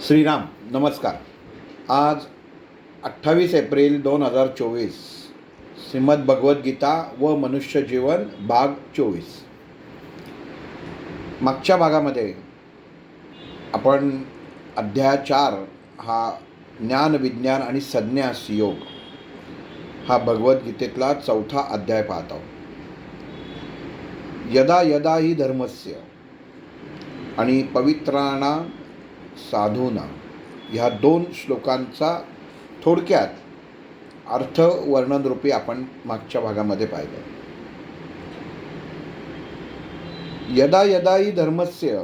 श्रीराम नमस्कार. आज 28 एप्रिल 2024 श्रीमद भगवद्गीता व मनुष्य जीवन भाग 24. मागच्या भागामध्ये आपण अध्याय 4 हा ज्ञान विज्ञान आणि संन्यास योग हा भगवद्गीतेतला चौथा अध्याय पाहत आहोत. यदा यदा ही धर्मस्य आणि पवित्राणा साधूना ह्या दोन श्लोकांचा थोडक्यात अर्थ वर्णनरूपी आपण मागच्या भागामध्ये पाहिलं. यदा यदा ही धर्मस्य,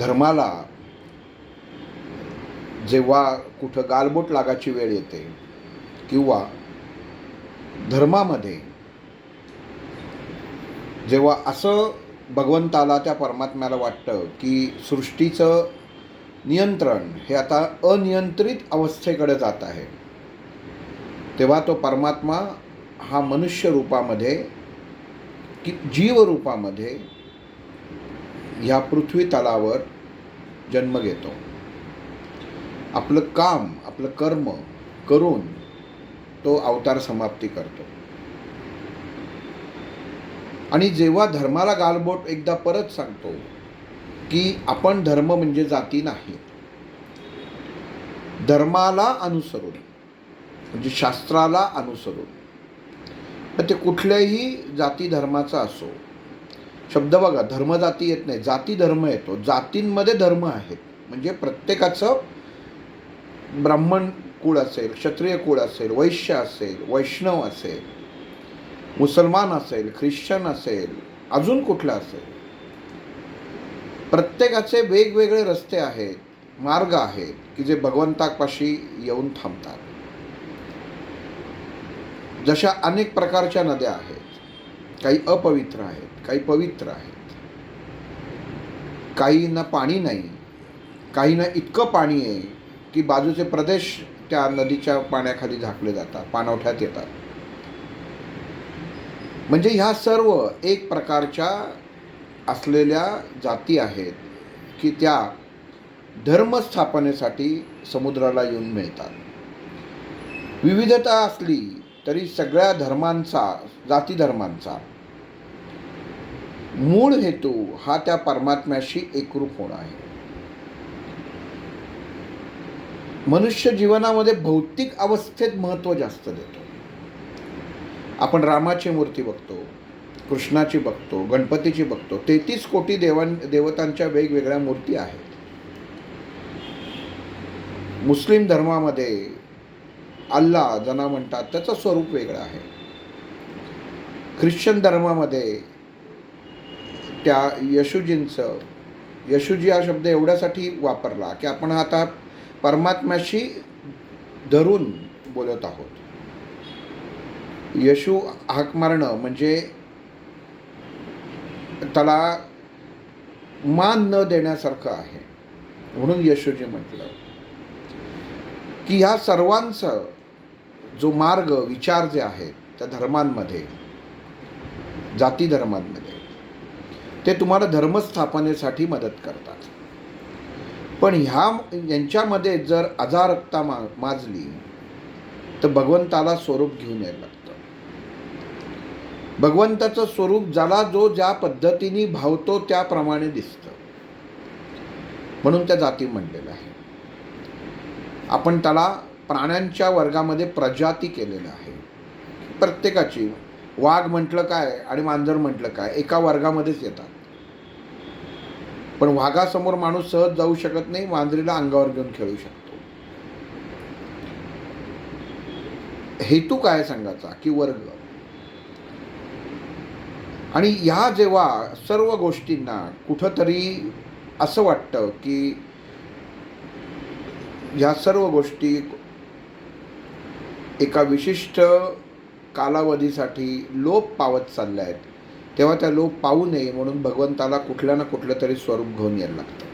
धर्माला जेव्हा कुठं गालबोट लागायची वेळ येते किंवा धर्मामध्ये जेव्हा असं भगवंताला त्या परमात्म्याला वाटतं की सृष्टीचं नियंत्रण हे आता अनियंत्रित अवस्थेकडे जात आहे, तेव्हा तो परमात्मा हा मनुष्य रूपामध्ये की जीव रूपामध्ये ह्या पृथ्वी तलावर जन्म घेतो. आपलं काम आपलं कर्म करून तो अवतार समाप्ती करतो. आणि जेव्हा धर्माला गालबोट एकदा परत सांगतो की आपण धर्म म्हणजे जाती नाही, धर्माला अनुसरून म्हणजे शास्त्राला अनुसरून, पण ते कुठल्याही जाती धर्माचा असो. शब्द बघा, धर्म जाती येत नाही, जाती धर्म येतो. जातींमध्ये धर्म आहेत म्हणजे प्रत्येकाचं ब्राह्मण कुळ असेल, क्षत्रिय कुळ असेल, वैश्य असेल, वैष्णव असेल, मुसलमान असेल, ख्रिश्चन असेल, अजून कुठलं असेल, प्रत्येकाचे वेगवेगळे रस्ते आहेत, मार्ग आहेत की जे भगवंतापाशी येऊन थांबतात. जशा अनेक प्रकारच्या नद्या आहेत, काही अपवित्र आहेत, काही पवित्र आहेत, काहींना पाणी नाही, काहींना इतकं पाणी आहे की बाजूचे प्रदेश त्या नदीच्या पाण्याखाली झाकले जातात, पाणवठ्यात येतात. म्हणजे ह्या सर्व एक प्रकारच्या असलेल्या जाती आहेत की त्या धर्मस्थापनेसाठी समुद्राला येऊन मिळतात. विविधता असली तरी सगळ्या धर्मांचा, जाती धर्मांचा मूळ हेतू हा त्या परमात्म्याशी एकरूप होणं आहे. मनुष्य जीवनामध्ये भौतिक अवस्थेत महत्त्व जास्त देतो. आपण रामाची मूर्ती बघतो, कृष्णाची बघतो, गणपतीची बघतो, 33 कोटी देवतांच्या वेगवेगळ्या मूर्ती आहेत. मुस्लिम धर्मामध्ये अल्लाह ज्यांना म्हणतात त्याचं स्वरूप वेगळं आहे. ख्रिश्चन धर्मामध्ये त्या येशूजींचं, येशूजी हा शब्द एवढ्यासाठी वापरला की आपण आता परमात्म्याशी धरून बोलत आहोत. येशू हाक मारणं म्हणजे त्याला मान न देण्यासारखं आहे, म्हणून येशूजी म्हटलं की ह्या सर्वांचं जो मार्ग विचार जे आहेत त्या धर्मांमध्ये, जाती धर्मांमध्ये, ते तुम्हाला धर्मस्थापनेसाठी मदत करतात. पण यांच्यामध्ये जर अजारकता माजली तर भगवंताला स्वरूप घेऊन यायला लागतं. भगवंताचं स्वरूप ज्याला जो ज्या पद्धतीने भावतो त्याप्रमाणे दिसतं, म्हणून त्या जाती म्हणलेलं आहे. आपण त्याला प्राण्यांच्या वर्गामध्ये प्रजाती केलेलं आहे. प्रत्येकाची, वाघ म्हटलं काय आणि मांजर म्हटलं काय एका वर्गामध्येच येतात. पण वाघासमोर माणूस सहज जाऊ शकत नाही, मांजरीला अंगावर घेऊन खेळू शकतो. हेतू काय सांगायचा की वर्ग. आणि ह्या जेव्हा सर्व गोष्टींना कुठंतरी असं वाटतं की ह्या सर्व गोष्टी एका विशिष्ट कालावधीसाठी लोप पावत चालल्या आहेत, तेव्हा त्या लोप पावू नये म्हणून भगवंताला कुठल्या ना कुठलं तरी स्वरूप घेऊन यायला लागतं.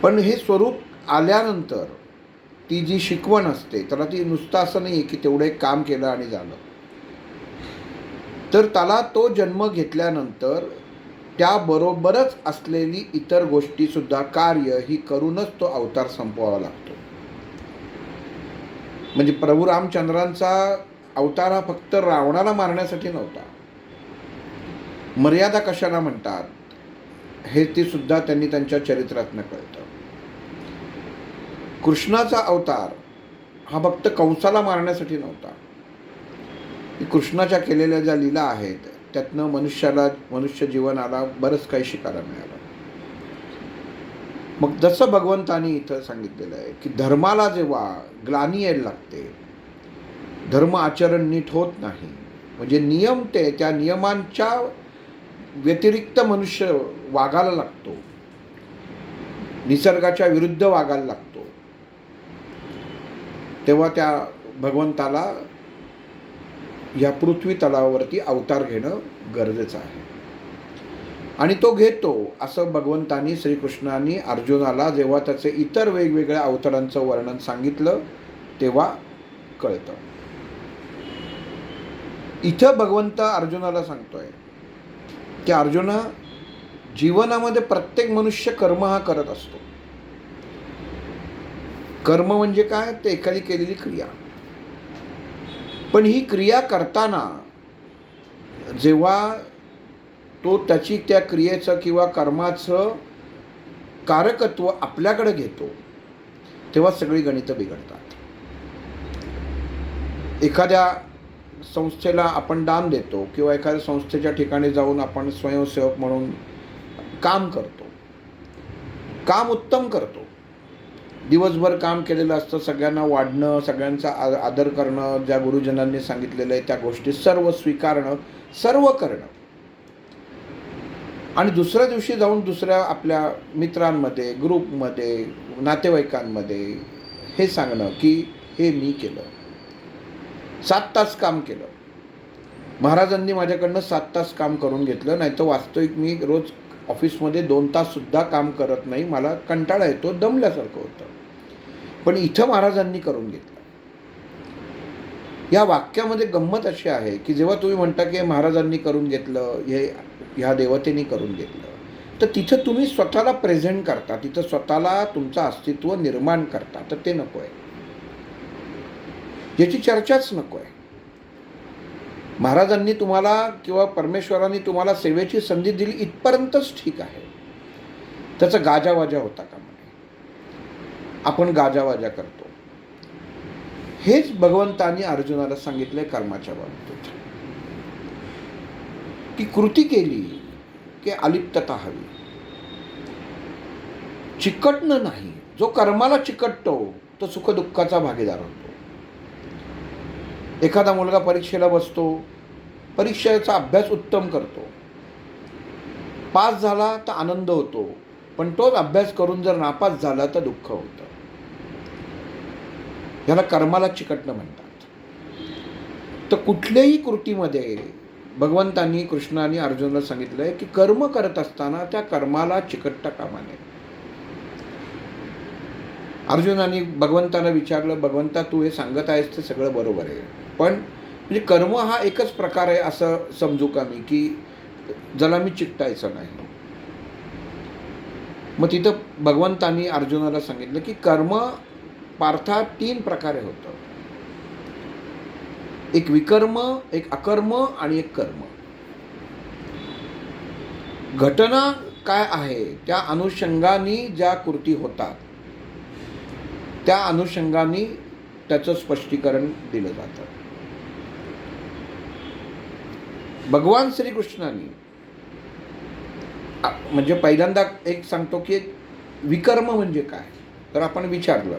पण हे स्वरूप आल्यानंतर ती जी शिकवण असते त्याला ती नुसतं असं नाही की तेवढं एक काम केलं आणि झालं. तर त्याला तो जन्म घेतल्यानंतर त्याबरोबरच असलेली इतर गोष्टीसुद्धा कार्य ही करूनच तो अवतार संपवावा लागतो. म्हणजे प्रभू रामचंद्रांचा अवतार हा फक्त रावणाला मारण्यासाठी नव्हता. मर्यादा कशाला म्हणतात हे ते सुद्धा त्यांनी त्यांच्या चरित्रातनं कळतं. कृष्णाचा अवतार हा फक्त कंसाला मारण्यासाठी नव्हता. कृष्णाच्या केलेल्या ज्या लीला आहेत त्यातनं मनुष्य जीवनाला बरंच काही शिकायला मिळालं. मग जसं भगवंतानी इथं सांगितलेलं आहे की धर्माला जेव्हा ग्लानी यायला लागते, धर्म आचरण नीट होत नाही, म्हणजे नियम त्या नियमांच्या व्यतिरिक्त मनुष्य वागायला लागतो, निसर्गाच्या विरुद्ध वागायला लागतो, तेव्हा त्या भगवंताला या पृथ्वी तलावावरती अवतार घेणं गरजेचं आहे. आणि तो घेतो असं भगवंतानी श्रीकृष्णांनी अर्जुनाला जेव्हा त्याचे इतर वेगवेगळ्या अवतारांचं वर्णन सांगितलं तेव्हा कळतं. इथं भगवंत अर्जुनाला सांगतोय की अर्जुना, जीवनामध्ये प्रत्येक मनुष्य कर्म हा करत असतो. कर्म म्हणजे काय? ते एखादी केलेली क्रिया. पण ही क्रिया करताना जेव्हा तो त्या क्रियेचं किंवा कर्माचं कारकत्व आपल्याकडे घेतो तेव्हा सगळी गणितं बिघडतात. एखाद्या संस्थेला आपण दान देतो किंवा एखाद्या संस्थेच्या ठिकाणी जाऊन आपण स्वयंसेवक म्हणून काम करतो, काम उत्तम करतो, दिवसभर काम केलेलं असतं, सगळ्यांना वाढणं, सगळ्यांचा आदर करणं, ज्या गुरुजनांनी सांगितलेलं आहे त्या गोष्टी सर्व स्वीकारणं, सर्व करणं, आणि दुसऱ्या दिवशी जाऊन दुसऱ्या आपल्या मित्रांमध्ये, ग्रुपमध्ये, नातेवाईकांमध्ये हे सांगणं की हे मी केलं, 7 तास काम केलं, महाराजांनी माझ्याकडनं 7 तास काम करून घेतलं, नाही तर वास्तविक मी रोज ऑफिसमध्ये 2 ताससुद्धा काम करत नाही, मला कंटाळा येतो, दमल्यासारखं होतं, पण इथं महाराजांनी करून घेतलं. या वाक्यामध्ये गंमत अशी आहे की जेव्हा तुम्ही म्हणता की महाराजांनी करून घेतलं, ह्या देवतेने करून घेतलं, तर तिथं तुम्ही स्वतःला प्रेझेंट करता, तिथं स्वतःला तुमचं अस्तित्व निर्माण करता, तर ते नको आहे, याची चर्चाच नको आहे. महाराजांनी तुम्हाला किंवा परमेश्वरांनी तुम्हाला सेवेची संधी दिली इथपर्यंतच ठीक आहे, त्याचा गाजावाजा होता का म्हणे, आपण गाजावाजा करतो. हेच भगवंतांनी अर्जुनाला सांगितलंय कर्माच्या बाबतीत, की कृती केली की अलिप्तता हवी, चिकटणं नाही. जो कर्माला चिकटतो तो सुखदुःखाचा भागीदार होतो. एखादा मुलगा परीक्षेला बसतो, परीक्षेचा अभ्यास उत्तम करतो, पास झाला तर आनंद होतो, पण तोच अभ्यास करून जर नापास झाला तर दुःख होतं. याला कर्माला चिकटणं म्हणतात. तर कुठल्याही कृतीमध्ये भगवंतांनी, कृष्णाने अर्जुनाला सांगितलंय की कर्म करत असताना त्या कर्माला चिकटता कामा नये. अर्जुनाने भगवंताला विचारलं, भगवंता तू हे सांगत आहेस ते सगळं बरोबर आहे, पण म्हणजे कर्म हा एकच प्रकार आहे असं समजू का मी, की ज्याला मी चिकटायचं नाही. मग तिथं भगवंतांनी अर्जुनाला सांगितलं की कर्म पार्था 3 प्रकारे होतं, एक विकर्म, एक अकर्म आणि एक कर्म. घटना काय आहे त्या अनुषंगाने ज्या कृती होतात त्या अनुषंगाने त्याचं स्पष्टीकरण दिलं जातं. भगवान श्रीकृष्णांनी म्हणजे पहिल्यांदा एक सांगतो की विकर्म म्हणजे काय, तर आपण विचारलं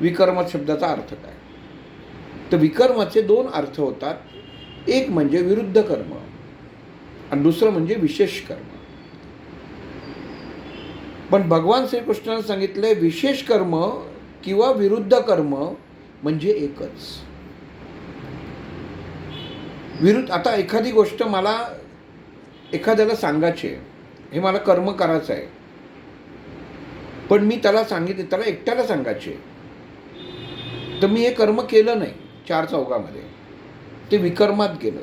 विकर्म शब्दाचा अर्थ काय, तर विकर्माचे 2 अर्थ होतात. एक म्हणजे विरुद्ध कर्म आणि दुसरं म्हणजे विशेष कर्म. पण भगवान श्रीकृष्णाने सांगितलंय विशेष कर्म किंवा विरुद्ध कर्म म्हणजे एकच. आता एखादी गोष्ट मला एखाद्याला सांगायची आहे, हे मला कर्म करायचं आहे, पण मी त्याला सांगितलं, त्याला एकट्याला सांगायचे, तर मी हे कर्म केलं नाही 4 चौघामध्ये, ते विकर्मात गेलं.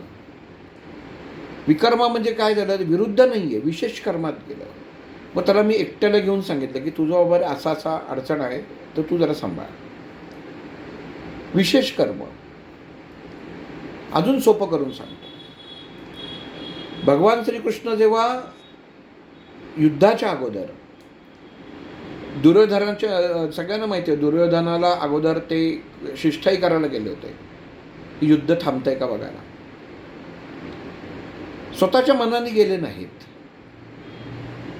विकर्मा म्हणजे काय झालं, विरुद्ध नाही आहे, विशेष कर्मात गेलं. मग त्याला मी एकट्याला घेऊन सांगितलं की तुझं बाबा असा असा अडचण आहे, तर तू जरा सांभाळ. विशेष कर्म अजून सोपं करून सांगतो. भगवान श्रीकृष्ण जेव्हा युद्धाच्या अगोदर दुर्योधनाच्या, सगळ्यांना माहिती आहे दुर्योधनाला अगोदर ते शिष्टाई करायला गेले होते, युद्ध थांबतंय का बघायला. स्वतःच्या मनाने गेले नाहीत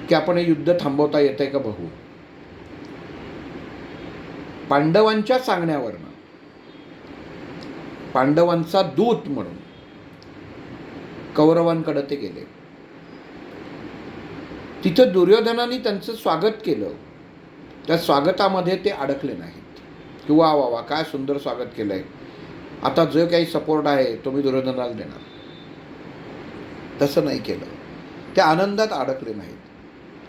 की आपण हे युद्ध थांबवता येतंय का बघू. पांडवांच्या सांगण्यावरनं, पांडवांचा दूत म्हणून कौरवांकडे ते गेले. तिथं दुर्योधनाने त्यांचं स्वागत केलं. त्या स्वागतामध्ये ते अडकले नाहीत की वा वा वा काय सुंदर स्वागत केलंय, आता जो काही सपोर्ट आहे तो मी दुर्योधनाला देणार. तसं नाही केलं. त्या आनंदात अडकले नाहीत.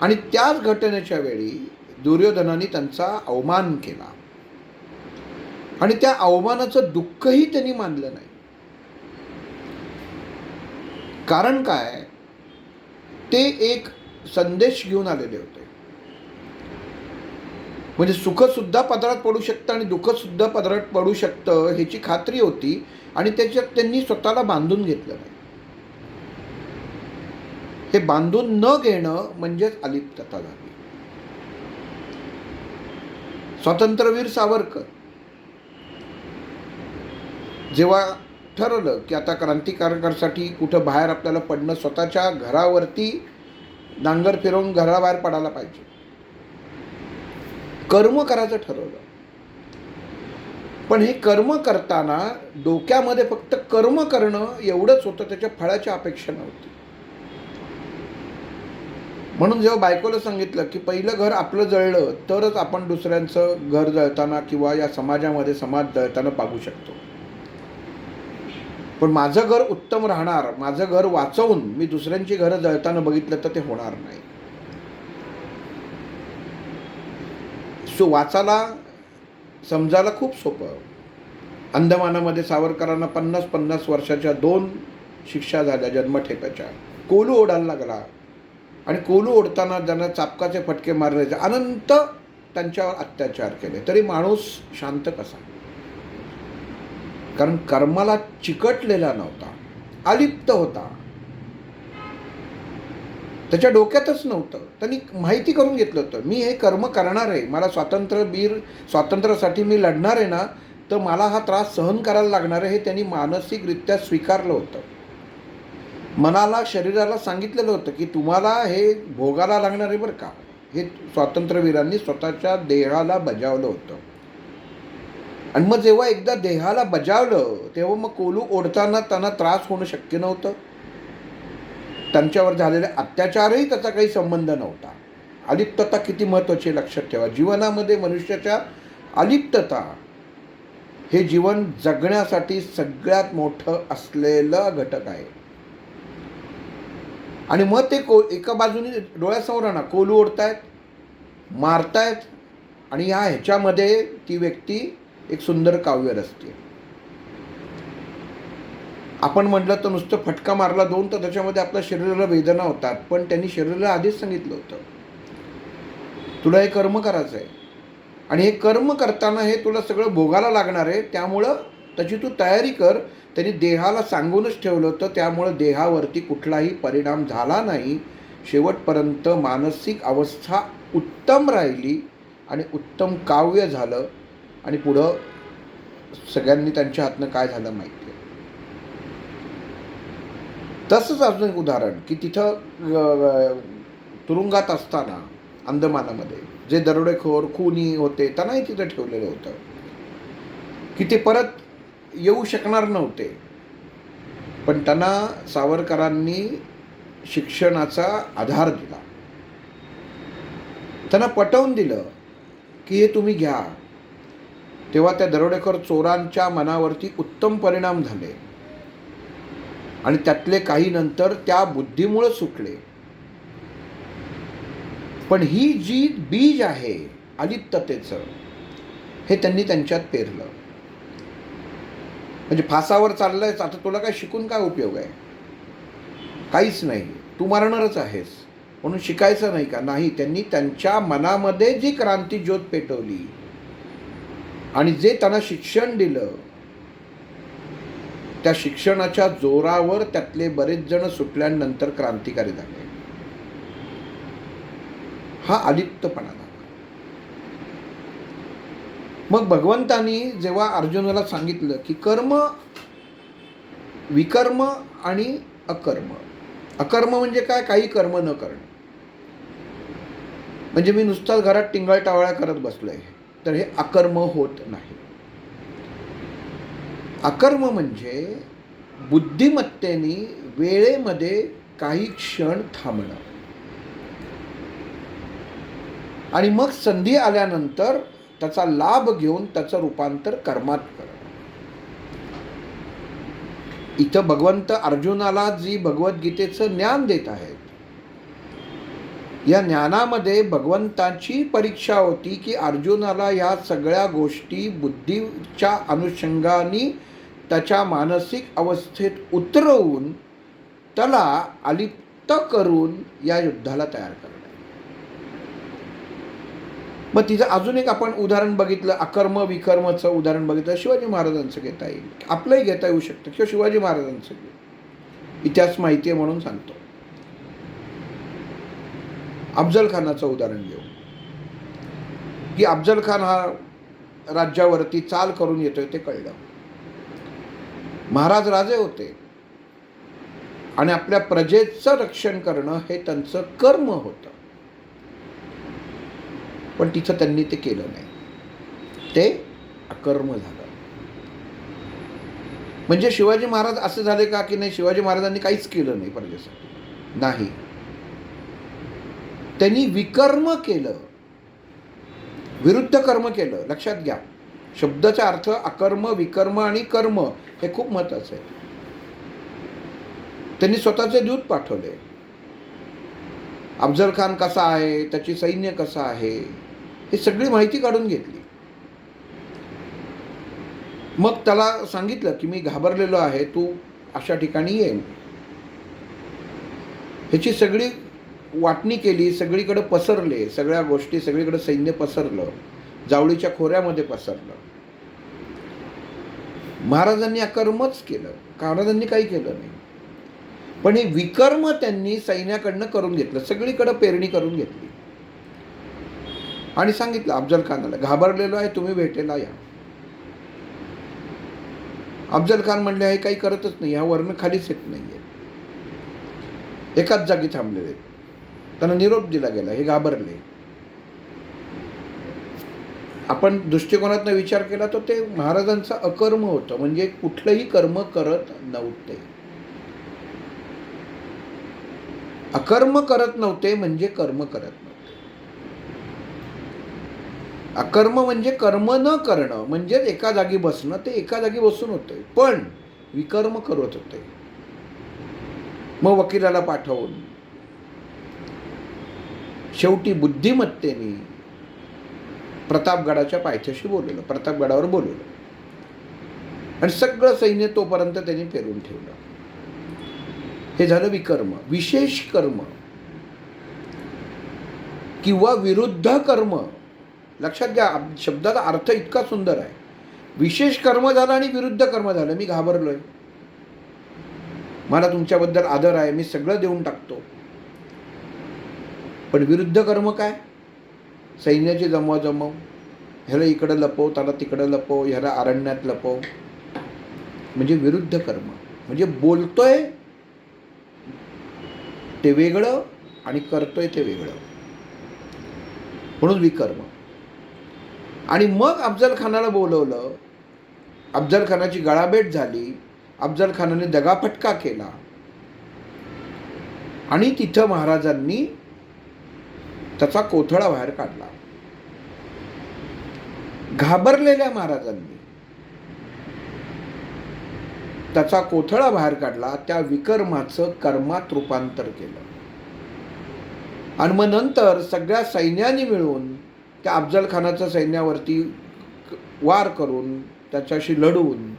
आणि त्याच घटनेच्या वेळी दुर्योधनाने त्यांचा अवमान केला आणि त्या अवमानाचं दुःखही त्यांनी मानलं नाही. कारण काय, ते एक संदेश घेऊन आलेले होते. म्हणजे सुखसुद्धा पदरात पडू शकतं आणि दुःखसुद्धा पदरात पडू शकतं ह्याची खात्री होती आणि त्याच्यात त्यांनी स्वतःला बांधून घेतलं नाही. हे बांधून न घेणं म्हणजेच अलिप्तता झाली. स्वातंत्र्यवीर सावरकर जेव्हा ठरवलं की आता क्रांतिकारकासाठी कुठं बाहेर आपल्याला पडणं, स्वतःच्या घरावरती नांगर फिरवून घराबाहेर पडायला पाहिजे, कर्म करायचं ठरवलं. पण हे कर्म करताना डोक्यामध्ये फक्त कर्म करणं एवढंच होतं, त्याच्या फळाची अपेक्षा नव्हती. म्हणून जेव्हा बायकोला सांगितलं की पहिलं घर आपलं जळलं तरच आपण दुसऱ्यांचं घर जळताना किंवा या समाजामध्ये समाज जळताना पाहू शकतो. पण माझं घर उत्तम राहणार, माझं घर वाचवून मी दुसऱ्यांची घरं जळताना बघितलं तर ते होणार नाही. सो वाचायला समजायला खूप सोपं. अंदमानामध्ये सावरकरांना 50-50 वर्षाच्या 2 शिक्षा झाल्या जन्मठेप्याच्या. कोलू ओढायला लागला आणि कोलू ओढताना ज्यांना चापकाचे फटके मारले, अनंत त्यांच्यावर अत्याचार केले, तरी माणूस शांत कसा. कारण कर्माला चिकटलेला नव्हता, अलिप्त होता, त्याच्या डोक्यातच नव्हतं. त्यांनी माहिती करून घेतलं होतं मी हे कर्म करणार आहे, मला स्वातंत्र्यासाठी मी लढणार आहे ना, तर मला हा त्रास सहन करायला लागणार आहे, हे त्यांनी मानसिकरित्या स्वीकारलं होतं. मनाला, शरीराला सांगितलेलं होतं की तुम्हाला हे भोगायला लागणार आहे बरं का. हे स्वातंत्र्यवीरांनी स्वतःच्या देहाला बजावलं होतं. आणि मग जेव्हा एकदा देहाला बजावलं तेव्हा मग कोलू ओढताना त्यांना त्रास होणं शक्य नव्हतं. त्यांच्यावर झालेले अत्याचारही त्याचा काही संबंध नव्हता. अलिप्तता किती महत्त्वाची लक्षात ठेवा. जीवनामध्ये मनुष्याच्या अलिप्तता हे जीवन जगण्यासाठी सगळ्यात मोठं असलेलं घटक आहे. आणि मग ते एका बाजूने डोळ्यासमोर आणा, कोलू ओढतायत, मारतायत आणि ह्याच्यामध्ये ती व्यक्ती एक सुंदर काव्य रचते. आपण म्हटलं तर नुसतं फटका मारला 2 तर त्याच्यामध्ये आपल्या शरीराला वेदना होतात, पण त्यांनी शरीराला आधीच सांगितलं होतं तुला हे कर्म करायचं आहे आणि हे कर्म करताना हे तुला सगळं भोगायला लागणार आहे, त्यामुळं त्याची तू तयारी कर. त्यांनी देहाला सांगूनच ठेवलं होतं, त्यामुळं देहावरती कुठलाही परिणाम झाला नाही. शेवटपर्यंत मानसिक अवस्था उत्तम राहिली आणि उत्तम काव्य झालं आणि पुढं सगळ्यांनी त्यांच्या हातनं काय झालं माहिती आहे. तसंच अजून एक उदाहरण की तिथं तुरुंगात असताना अंदमानामध्ये जे दरोडेखोर खुनी होते त्यांनाही तिथं ठेवलेलं होतं की ते परत येऊ शकणार नव्हते. पण त्यांना सावरकरांनी शिक्षणाचा आधार दिला, त्यांना पटवून दिलं की हे तुम्ही घ्या. तेव्हा त्या दरोडेखोर चोरांच्या मनावरती उत्तम परिणाम झाले आणि त्यातले काही नंतर त्या बुद्धीमुळे सुटले. पण ही जी बीज आहे अलिप्ततेचं, हे त्यांनी त्यांच्यात पेरलं. म्हणजे फासावर चाललंय, आता तुला काय शिकून काय उपयोग आहे. काहीच नाही, तू मरणारच आहेस म्हणून शिकायचं नाही का? नाही, त्यांनी त्यांच्या मनामध्ये जी क्रांती ज्योत पेटवली आणि जे त्यांना शिक्षण दिलं, त्या शिक्षणाच्या जोरावर त्यातले बरेच जण सुटल्यानंतर क्रांतिकारी झाले. हा अलिप्तपणा झाला. मग भगवंतांनी जेव्हा अर्जुनाला सांगितलं की कर्म, विकर्म आणि अकर्म. अकर्म म्हणजे काय? काही कर्म न करणं. म्हणजे मी नुसताच घरात टिंगळटावळ्या करत बसलोय, तर हे अकर्म होत नाही. अकर्म म्हणजे बुद्धिमत्तेने वेळेमध्ये काही क्षण थांबणं आणि मग संधी आल्यानंतर त्याचा लाभ घेऊन त्याचं रूपांतर कर्मात करणं. इथं भगवंत अर्जुनाला जी भगवद्गीतेचं ज्ञान देत आहेत, या ज्ञानामध्ये भगवंताची परीक्षा होती की अर्जुनाला या सगळ्या गोष्टी बुद्धीच्या अनुषंगाने त्याच्या मानसिक अवस्थेत उतरवून त्याला अलिप्त करून या युद्धाला तयार करणं. मग तिचं अजून एक आपण उदाहरण बघितलं, अकर्म विकर्मचं उदाहरण बघितलं. शिवाजी महाराजांचं घेता येईल, आपलंही घेता येऊ शकतं किंवा शिवाजी महाराजांचं इतिहास माहिती आहे म्हणून सांगतो. अफजल खानाचं उदाहरण घेऊ की अफजल खान हा राज्यावरती चाल करून येतोय ते कळलं. महाराज राजे होते आणि आपल्या प्रजेचं रक्षण करणं हे त्यांचं कर्म होतं, पण तिथं त्यांनी ते केलं नाही, ते अकर्म झालं. म्हणजे शिवाजी महाराज असं झाले का की नाही शिवाजी महाराजांनी काहीच केलं नाही प्रजेसाठी? नाही, त्यांनी विकर्म केलं, विरुद्ध कर्म केलं. लक्षात घ्या, शब्दाचा अर्थ अकर्म, विकर्म आणि कर्म हे खूप महत्त्वाचं आहे. त्यांनी स्वतःचे दूत पाठवले. अफजल खान कसा आहे, त्याची सैन्य कसं आहे, ही सगळी माहिती काढून घेतली. मग त्याला सांगितलं की मी घाबरलेलो आहे, तू अशा ठिकाणी ये. ह्याची सगळी वाटणी केली, सगळीकडे पसरले सगळ्या गोष्टी, सगळीकडे सैन्य पसरलं, जावळीच्या खोऱ्यामध्ये पसरलं. महाराजांनी अकर्मच केलं, महाराजांनी काही केलं नाही, पण हे विकर्म त्यांनी सैन्याकडनं करून घेतलं, सगळीकडे पेरणी करून घेतली आणि सांगितलं अफजल खानाला, घाबरलेलो आहे, तुम्ही भेटेला या. अफजल खान म्हणले हे काही करतच नाही, हा वर्ण खालीच येत नाहीये, एकाच जागी थांबलेले. त्यांना निरोप दिला गेला, हे घाबरले. आपण दृष्टिकोनातनं विचार केला तर ते महाराजांचं अकर्म होतं, म्हणजे कुठलंही कर्म करत नव्हते. अकर्म करत नव्हते म्हणजे कर्म करत नव्हते. अकर्म म्हणजे कर्म न करणं, म्हणजे एका जागी बसणं, ते एका जागी बसून होते, पण विकर्म करत होते. मग वकिलाला पाठवून शेवटी बुद्धिमत्तेने प्रतापगडाच्या पायथ्याशी बोलवलं, प्रतापगडावर बोलवलं आणि सगळं सैन्य तोपर्यंत त्यांनी पेरून ठेवलं. हे झालं विकर्म. विशेष कर्म किंवा विरुद्ध कर्म, लक्षात घ्या, शब्दाचा अर्थ इतका सुंदर आहे. विशेष कर्म झालं आणि विरुद्ध कर्म झालं. मी घाबरलोय, मला तुमच्याबद्दल आदर आहे, मी सगळं देऊन टाकतो, पण विरुद्ध कर्म काय? सैन्याची जमवाजमव, ह्याला इकडं लपव, त्याला तिकडं लपव, ह्याला अरण्यात लपव, म्हणजे विरुद्ध कर्म. म्हणजे बोलतोय ते वेगळं आणि करतोय ते वेगळं, म्हणून विकर्म. आणि मग अफजल खानाला बोलवलं, अफजल खानाची गळाभेट झाली, अफजल खानाने दगाफटका केला आणि तिथं महाराजांनी त्याचा कोथळा बाहेर काढला. घाबरलेल्या महाराजांनी त्याचा कोथळा बाहेर काढला, त्या विकर्माचं कर्मात रूपांतर केलं आणि मग नंतर सगळ्या सैन्याने मिळून त्या अफजल खानाच्या सैन्यावरती वार करून त्याच्याशी लढून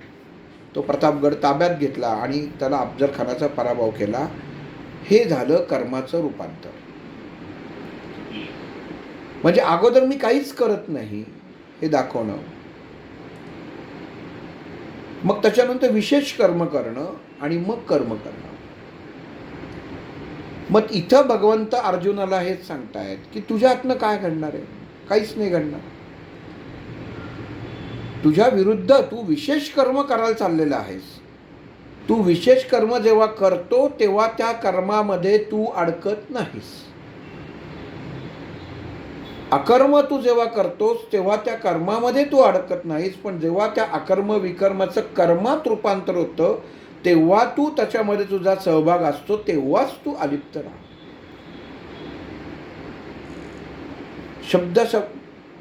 तो प्रतापगड ताब्यात घेतला आणि त्याला अफजल खानाचा पराभव केला हे झालं कर्माचं रूपांतर. म्हणजे अगोदर मी काहीच करत नाही हे दाखवणं, मग त्याच्यानंतर विशेष कर्म करणं आणि मग कर्म करणं. मग इथं भगवंत अर्जुनाला हेच सांगतायत की तुझ्या हातनं काय घडणार आहे? काहीच नाही घडणार. तुझ्या विरुद्ध तू विशेष कर्म करायला चाललेला आहेस. तू विशेष कर्म जेव्हा करतो तेव्हा त्या कर्मामध्ये तू अडकत नाहीस. अकर्म तू जेव्हा करतोस तेव्हा त्या कर्मामध्ये तू अडकत नाहीस, पण जेव्हा त्या अकर्म विकर्माचं कर्मात रूपांतर होतं तेव्हा तू त्याच्यामध्ये तुझा सहभाग असतो, तेव्हाच तू अलिप्त राहा. शब्द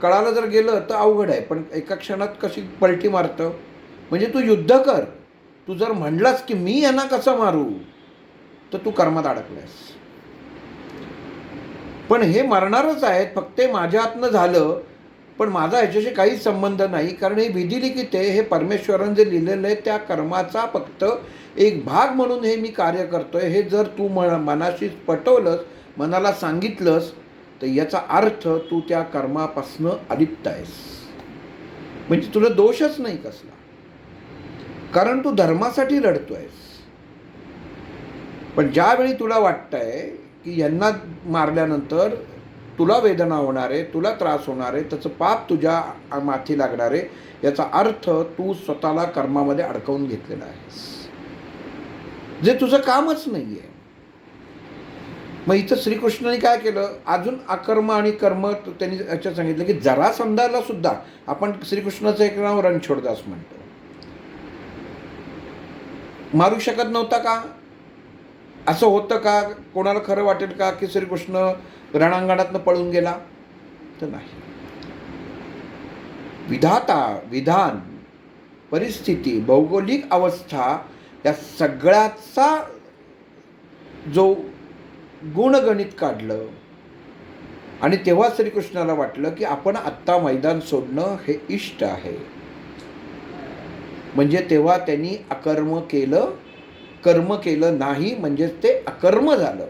कळालं जर गेलं तर अवघड आहे, पण एका क्षणात कशी पलटी मारतं. म्हणजे तू युद्ध कर. तू जर म्हणलास की मी यांना कसं मारू, तर तू कर्मात अडकलास. पण हे मरणारच आहेत, फक्त माझ्या हातनं झालं, पण माझा ह्याच्याशी काहीच संबंध नाही, कारण हे विधिलिखित आहे. हे परमेश्वराने जे लिहिलेलं आहे त्या कर्माचा फक्त एक भाग म्हणून हे मी कार्य करतोय. हे जर तू मनाशी पटवलंस, मनाला सांगितलंस, तर याचा अर्थ तू त्या कर्मापासनं अलिप्त आहेस. म्हणजे तुला दोषच नाही कसला, कारण तू धर्मासाठी लढतोयस. पण ज्यावेळी तुला वाटतंय की यांना मारल्यानंतर तुला वेदना होणार आहे, तुला त्रास होणार आहे, त्याचं पाप तुझ्या माथी लागणार आहे, याचा अर्थ तू स्वतःला कर्मामध्ये अडकवून घेतलेला आहेस, जे तुझं कामच नाही आहे. मग इथं श्रीकृष्णाने काय केलं, अजून अकर्म आणि कर्म त्यांनी याच्यात सांगितलं की जरासंधाला सुद्धा आपण श्रीकृष्णाचं एक नाव रणछोडदास म्हणतो. मारू शकत नव्हता का? असं होतं का? कोणाला खरं वाटेल का की श्रीकृष्ण रणांगणातनं पळून गेला? तर नाही. विधाता, विधान, परिस्थिती, भौगोलिक अवस्था या सगळ्याचा जो गुणगणित काढलं आणि तेव्हा श्रीकृष्णाला वाटलं की आपण आत्ता मैदान सोडणं हे इष्ट आहे. म्हणजे तेव्हा त्यांनी अकर्म केलं, कर्म केलं नाही, म्हणजेच ते अकर्म झालं.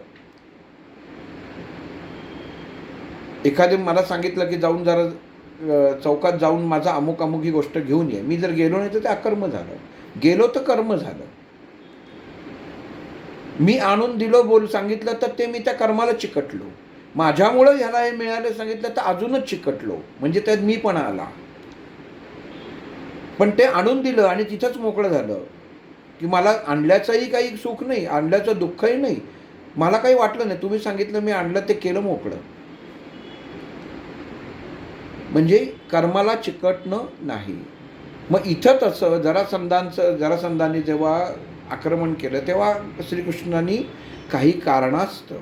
एखादे मला सांगितलं की जाऊन जरा चौकात जाऊन माझा अमुक अमुक ही गोष्ट घेऊन ये, मी जर गेलो नाही तर ते अकर्म झालं. गेलो तर कर्म झालं. मी आणून दिलो सांगितलं तर ते मी त्या कर्माला चिकटलो. माझ्यामुळं ह्याला हे मिळालं सांगितलं तर अजूनच चिकटलो, म्हणजे त्यात मी पण आला. पण ते आणून दिलं आणि तिथंच मोकळं झालं की मला आणल्याचंही काही सुख नाही, आणल्याचं दुःखही नाही, मला काही वाटलं नाही. तुम्ही सांगितलं, मी आणलं, ते केलं मोकळं. म्हणजे कर्माला चिकटणं नाही. मग इथं तसं जरासंधाने जेव्हा आक्रमण केलं तेव्हा श्रीकृष्णाने काही कारणास्तव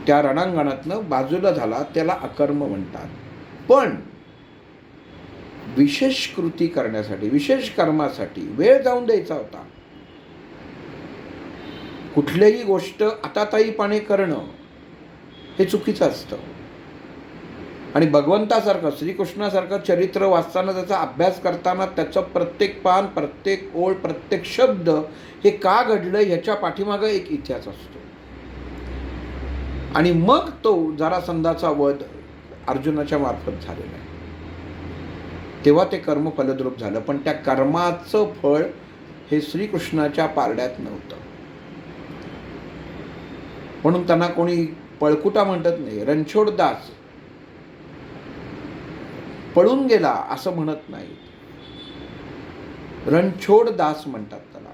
त्या रणांगणातनं बाजूला झाला, त्याला अकर्म म्हणतात. पण विशेष कृती करण्यासाठी, विशेष कर्मासाठी वेळ जाऊन द्यायचा होता. कुठलीही गोष्ट आताताईपणे करणं हे चुकीचं असतं. आणि भगवंतासारखं, श्रीकृष्णासारखं चरित्र वाचताना, त्याचा अभ्यास करताना त्याचं प्रत्येक पान, प्रत्येक ओळ, प्रत्येक शब्द हे का घडलं ह्याच्या पाठीमागं एक इतिहास असतो. आणि मग तो जरासंधाचा वध अर्जुनाच्या मार्फत झालेला आहे. तेव्हा ते कर्म फलद्रूप झालं. पण त्या कर्माचं फळ हे श्रीकृष्णाच्या पारड्यात नव्हतं. म्हणून त्यांना कोणी पळकुटा म्हणत नाही, रणछोडदास, पळून गेला असं म्हणत नाही. रणछोडदास म्हणतात त्याला.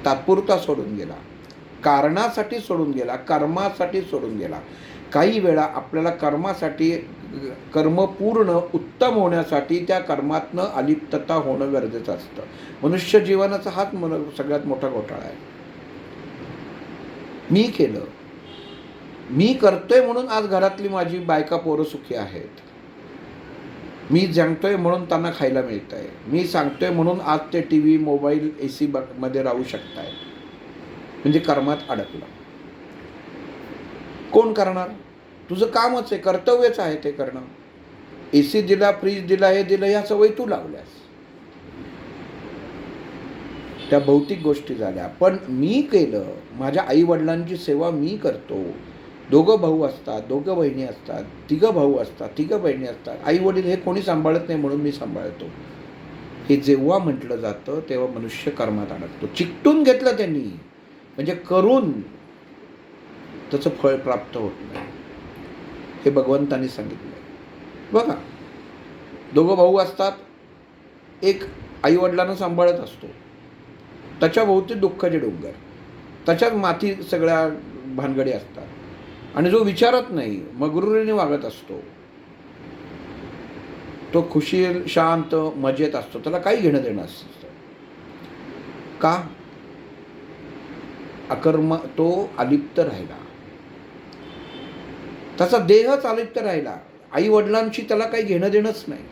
तात्पुरता सोडून गेला, कारणासाठी सोडून गेला, कर्मासाठी सोडून गेला. काही वेळा आपल्याला कर्म पूर्ण उत्तम होण्यासाठी त्या कर्मातनं अलिप्तता होणं गरजेचं असतं. मनुष्य जीवनाचा हाच सगळ्यात मोठा घोटाळा आहे. मी केलं, मी करतोय म्हणून आज घरातली माझी बायका पोरं सुखी आहेत. मी सांगतोय म्हणून त्यांना खायला मिळत आहे. मी सांगतोय म्हणून आज ते TV, मोबाईल, AC मध्ये राहू शकताय. म्हणजे कर्मात अडकलं. कोण करणार? तुझं कामच आहे, कर्तव्यच आहे ते करणं. AC दिला, फ्रीज दिला, हे दिलं, ह्या सवयी तू लावल्यास. त्या भौतिक गोष्टी झाल्या. पण मी केलं, माझ्या आईवडिलांची सेवा मी करतो. दोघं भाऊ असतात, दोघं बहिणी असतात, तिघं भाऊ असतात, तिघं बहिणी असतात. आईवडील हे कोणी सांभाळत नाही म्हणून मी सांभाळतो. हे जेव्हा म्हटलं जातं तेव्हा मनुष्य कर्मात अडकतो. चिकटून घेतलं त्यांनी, म्हणजे करून त्याचं फळ प्राप्त होत नाही, हे भगवंतांनी सांगितलं. बघा, दोघं भाऊ असतात, एक आईवडिलांना सांभाळत असतो, त्याच्या भोवती दुःखाचे डोंगर, त्याच्यात माती सगळ्या भानगडी असतात, आणि जो विचारत नाही, मगरुरीने वागत असतो, तो खुशील, शांत, मजेत असतो, त्याला काही घेणं देणं असतं. का? अकर्म, तो अलिप्त राहिला, त्याचा देहच अलिप्त राहिला. आई वडिलांशी त्याला काही घेणं देणंच नाही.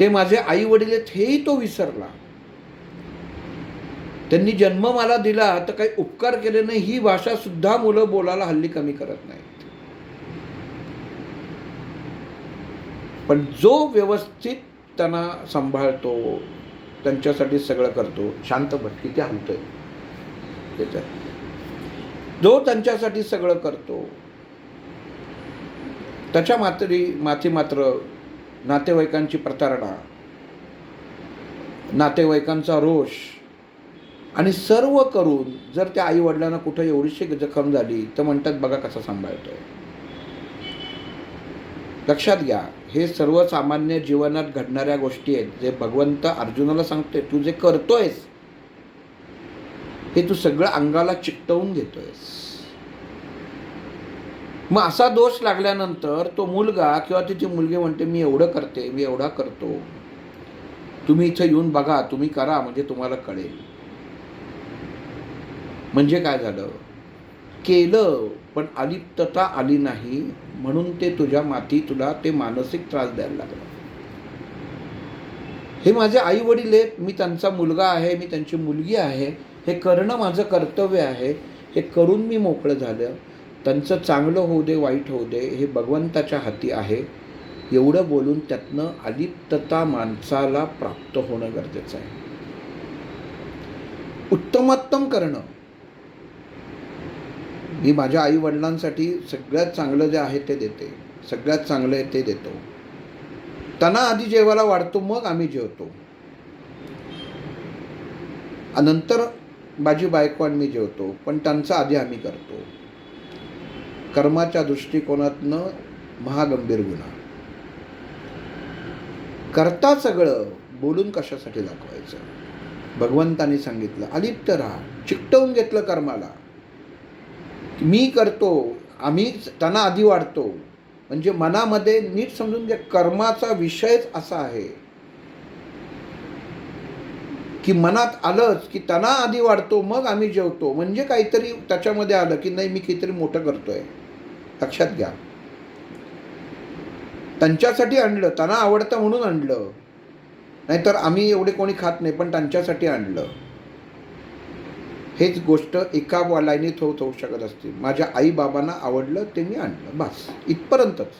ते माझे आई वडील आहेत हेही तो विसरला. त्यांनी जन्म मला दिला तर काही उपकार केले नाही, ही भाषा सुद्धा मुलं बोलायला हल्ली कमी करत नाहीत. पण जो व्यवस्थित त्यांना सांभाळतो, त्यांच्यासाठी सगळं करतो, शांत बस, किती हलतोय त्याच्यात, जो त्यांच्यासाठी सगळं करतो, त्याच्या माथी मात्र नातेवाईकांची प्रतारणा, नातेवाईकांचा रोष, आणि सर्व करून जर त्या आई वडिलांना कुठं एवढीशी जखम झाली तर म्हणतात बघा कसं सांभाळतोय. लक्षात घ्या, हे सर्वसामान्य जीवनात घडणाऱ्या गोष्टी आहेत, जे भगवंत अर्जुनाला सांगतोय. तू जे करतोयस हे तू सगळं अंगाला चिकटवून घेतोयस. मग असा दोष लागल्यानंतर तो मुलगा किंवा तिची मुलगी म्हणते मी एवढं करते, मी एवढा करतो, तुम्ही इथं येऊन बघा, तुम्ही करा, म्हणजे तुम्हाला कळेल. म्हणजे काय झालं? केलं पण अलिप्तता आली नाही, म्हणून ते तुझ्या माती तुला ते मानसिक त्रास द्यायला लागला. हे माझे आई वडील आहेत, मी त्यांचा मुलगा आहे, मी त्यांची मुलगी आहे, हे करणं माझं कर्तव्य आहे, हे करून मी मोकळं झालं. त्यांचं चांगलं होऊ दे, वाईट होऊ दे, हे भगवंताच्या हाती आहे. एवढं बोलून त्यातनं अलिप्तता माणसाला प्राप्त होणं गरजेचं आहे. उत्तमोत्तम करणं. मी माझ्या आई वडिलांसाठी सगळ्यात चांगलं जे आहे ते देते, सगळ्यात चांगलं आहे ते देतो. त्यांना आधी जेवायला वाढतो, मग आम्ही जेवतो, नंतर माझी बायको आणि मी जेवतो, पण त्यांचा आधी आम्ही करतो. कर्माच्या दृष्टिकोनातनं महागंभीर गुन्हा. करता सगळं, बोलून कशासाठी दाखवायचं? भगवंतांनी सांगितलं अलिप्त राहा. चिकटवून घेतलं कर्माला, मी करतो, आम्ही त्यांना आधी वाढतो. म्हणजे मनामध्ये नीट समजून घ्या, कर्माचा विषयच असा आहे की मनात आलंच की त्यांना आधी वाढतो, मग आम्ही जेवतो. म्हणजे काहीतरी त्याच्यामध्ये आलं की नाही, मी काहीतरी मोठं करतोय. लक्षात घ्या, त्यांच्यासाठी आणलं, त्यांना आवडतं म्हणून आणलं, नाहीतर आम्ही एवढे कोणी खात नाही पण त्यांच्यासाठी आणलं. हेच गोष्ट एका लाईनीत होऊ शकत असते. माझ्या आई बाबांना आवडलं ते मी आणलं, बस इथपर्यंतच.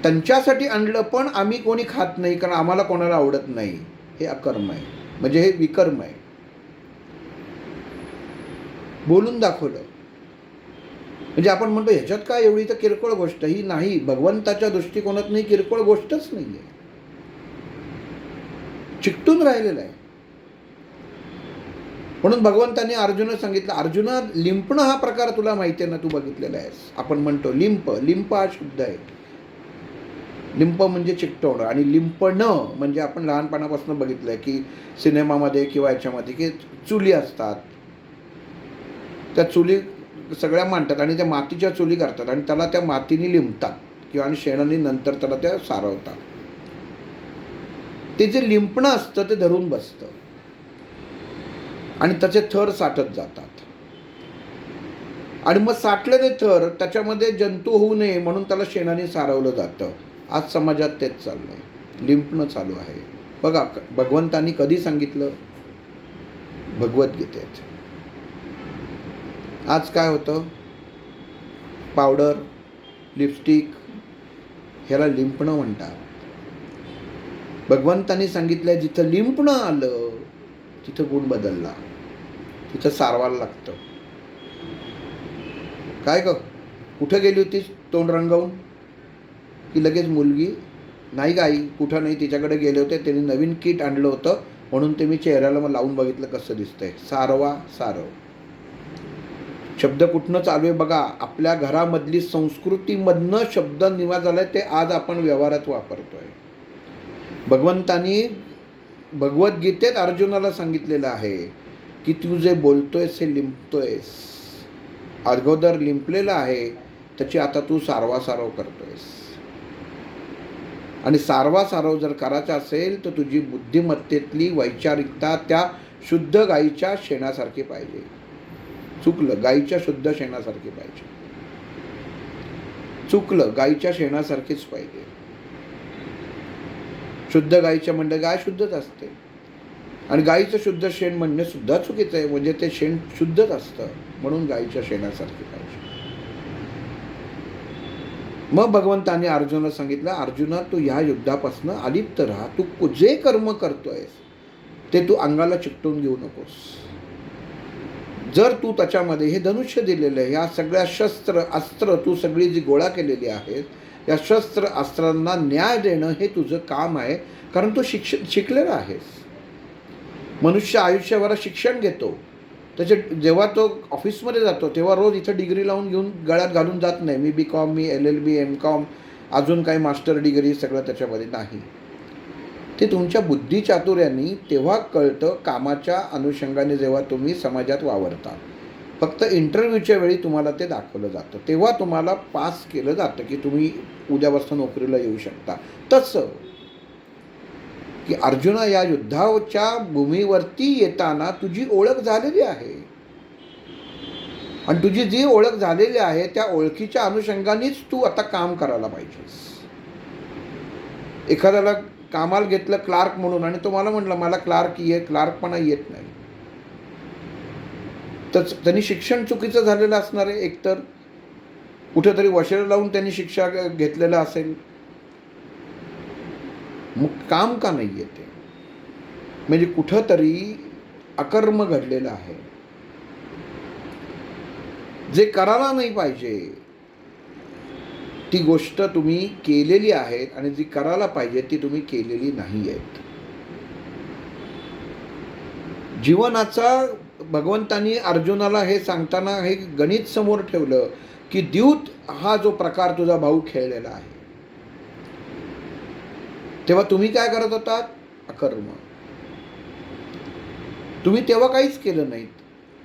त्यांच्यासाठी आणलं पण आम्ही कोणी खात नाही कारण आम्हाला कोणाला आवडत नाही, हे अकर्म आहे, म्हणजे हे विकर्म आहे. बोलून दाखवलं म्हणजे आपण म्हणतो ह्याच्यात काय एवढी तर किरकोळ गोष्ट, ही नाही. भगवंताच्या दृष्टिकोनात नाही, किरकोळ गोष्टच नाही आहे, चिकटून राहिलेलं आहे. म्हणून भगवंतांनी अर्जुनाला सांगितलं, अर्जुना लिंपणं हा प्रकार तुला माहिती आहे ना, तू बघितलेला आहेस. आपण म्हणतो लिंप हा शब्द आहे. लिंप म्हणजे चिकटवणं, आणि लिंपणं म्हणजे आपण लहानपणापासून बघितलंय की सिनेमामध्ये किंवा याच्यामध्ये की चुली असतात, त्या चुली सगळ्या मांडतात आणि त्या मातीच्या चुली करतात आणि त्याला त्या मातीने लिंपतात किंवा आणि शेणाने नंतर त्याला त्या सारवतात. ते जे लिंपणं असतं ते धरून बसतं आणि त्याचे थर साठत जातात, आणि मग साठलेले थर त्याच्यामध्ये जंतू होऊ नये म्हणून त्याला शेणाने सारवलं जातं. आज समाजात तेच चाललंय, लिंपणं चालू आहे. बघा, भगवंतांनी कधी सांगितलं? भगवद्गीतेत. आज काय होतं? पावडर, लिपस्टिक, ह्याला लिंपणं म्हणतात. भगवंतांनी सांगितलं जिथं लिंपणं आलं तिथं गुण बदलला, तिथं सारवायला लागतं. काय ग, कुठं गेली होतीस तोंड रंगवून? की लगेच मुलगी, नाही गाई कुठं नाही, तिच्याकडे गेले होते, त्यांनी नवीन किट आणलं होतं म्हणून ते मी चेहऱ्याला मग लावून बघितलं कसं दिसतंय. सारवा सारव. शब्द कुठनं चालू आहे बघा. आपल्या घरामधली संस्कृतीमधनं शब्द निवास झालाय, ते आज आपण व्यवहारात वापरतोय. भगवंतानी भगवद्गीतेत अर्जुनाला सांगितलेलं आहे की तू जे बोलतोयस हे लिंपतोयस, अगोदर लिंपलेलं आहे त्याची आता तू सारवासारव करतोयस. आणि सारवासारव जर करायचा असेल तर तुझी बुद्धिमत्तेतली वैचारिकता त्या शुद्ध गाईच्या शेणासारखी पाहिजे. चुकलं, गाईच्या शुद्ध शेणासारखी पाहिजे. चुकलं, गाईच्या शेणासारखीच पाहिजे. शुद्ध गाईच्या म्हणजे गाय शुद्धच असते, आणि गाईचं शुद्ध शेण म्हणणे सुद्धा चुकीचं आहे. म्हणजे ते शेण शुद्धच असतं, म्हणून गाईच्या शेणासारखी पाहिजे. मग भगवंतांनी अर्जुनाला सांगितलं, अर्जुना तू ह्या युद्धापासून अलिप्त राहा. तू जे कर्म करतोयस ते तू अंगाला चिकटून घेऊ नकोस. जर तू त्याच्यामध्ये हे धनुष्य दिलेलं आहे, ह्या सगळ्या शस्त्र अस्त्र तू सगळी जी गोळा केलेली आहेत, या शस्त्र अस्त्रांना न्याय देणं हे तुझं काम आहे. कारण तू शिकलेला आहेस. मनुष्य आयुष्यभरात शिक्षण घेतो, त्याचे जेव्हा तो ऑफिसमध्ये जातो तेव्हा रोज इथं डिग्री लावून घेऊन गळ्यात घालून जात नाही. मी BCom, मी LLB, MCom, अजून काही मास्टर डिग्री सगळं त्याच्यामध्ये नाही. ते तुमच्या बुद्धिचातुर्याने तेव्हा कळतं कामाच्या अनुषंगाने, जेव्हा तुम्ही समाजात वावरता. फक्त इंटरव्ह्यूच्या वेळी तुम्हाला ते दाखवलं जातं, तेव्हा तुम्हाला पास केलं जातं की तुम्ही उद्यापासून नोकरीला येऊ शकता. तसं की अर्जुना या युद्धाच्या भूमीवरती येताना तुझी ओळख झालेली आहे, आणि तुझी जी ओळख झालेली आहे त्या ओळखीच्या अनुषंगानेच तू आता काम करायला पाहिजेस. एखाद्याला कामाला घेतलं क्लार्क म्हणून, आणि तो मला म्हटलं मला क्लार्कपणा येत नाही, तर त्यांनी शिक्षण चुकीचं झालेलं असणार आहे. एकतर कुठेतरी वशेर लावून त्यांनी शिक्षा घेतलेलं असेल, मग काम का नाही येते? म्हणजे कुठंतरी अकर्म घडलेलं आहे, जे करायला नाही पाहिजे ती गोष्ट तुम्ही केलेली आहे, आणि जी करायला पाहिजे ती तुम्ही केलेली नाही आहेत. जीवनाचा भगवंतांनी अर्जुनाला हे सांगताना हे गणित समोर ठेवलं की द्यूत हा जो प्रकार तुझा भाऊ खेळलेला आहे, तेव्हा तुम्ही काय करत होतात? अकर्म. तुम्ही तेव्हा काहीच केलं नाहीत.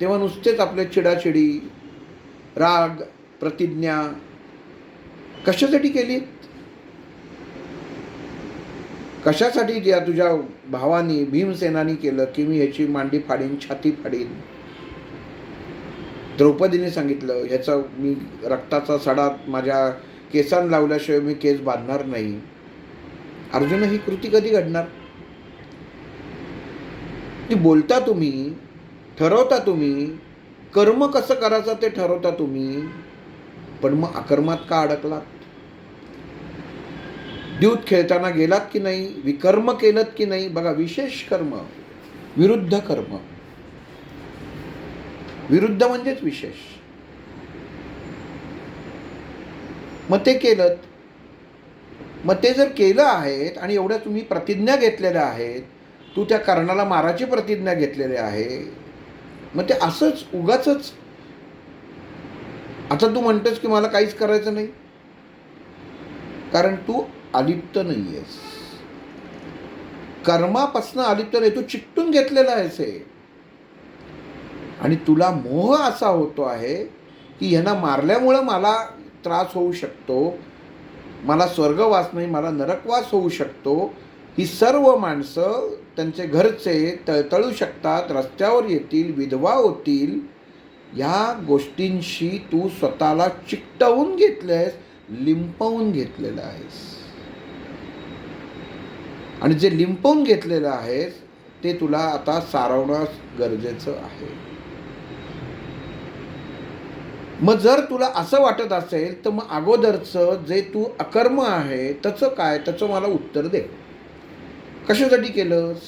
तेव्हा नुसतेच आपले चिडाचिडी, राग, प्रतिज्ञा कशासाठी केली? कशासाठी ज्या तुझ्या भावानी भीमसेनानी केलं की मी ह्याची मांडी फाडीन, छाती फाडीन. द्रौपदीने सांगितलं ह्याचा मी रक्ताचा सडा माझ्या केसांना लावल्याशिवाय मी केस बांधणार नाही. अर्जुन ही कृती कधी घडणार? ती बोलता तुम्ही, ठरवता तुम्ही, कर्म कसं करायचं ते ठरवता तुम्ही, पण मग अकर्मात का अडकलात? द्यूत खेळताना गेलात की नाही? विकर्म केलं की नाही? बघा, विशेष कर्म, विरुद्ध कर्म. विरुद्ध म्हणजेच विशेष. मग ते केलं, मग ते जर केलं आहेत आणि एवढ्या तुम्ही प्रतिज्ञा घेतलेल्या आहेत, तू त्या कर्णाला माराची प्रतिज्ञा घेतलेली आहे, मग ते असंच उगाचच आता तू म्हणतोस की मला काहीच करायचं नाही, कारण तू अलिप्त नाही आहेस. कर्मापासून अलिप्त नाही, तू चिकटून घेतलेला आहेस हे. आणि तुला मोह असा होतो आहे की ह्यांना मारल्यामुळं मला त्रास होऊ शकतो, मला स्वर्गवास नाही मला नरकवास होऊ शकतो. ही सर्व माणसं त्यांचे घरचे तळतळू शकतात, रस्त्यावर येतील, विधवा होतील. या गोष्टींशी तू स्वतःला चिकटवून घेतलेस, लिंपवून घेतलेलं आहेस. आणि जे लिंपवून घेतलेलं आहेस ते तुला आता सारवणं गरजेचं आहे. मग जर तुला असं वाटत असेल तर मग अगोदरचं जे तू अकर्म आहे त्याचं काय, त्याचं मला उत्तर दे. कशासाठी केलंस?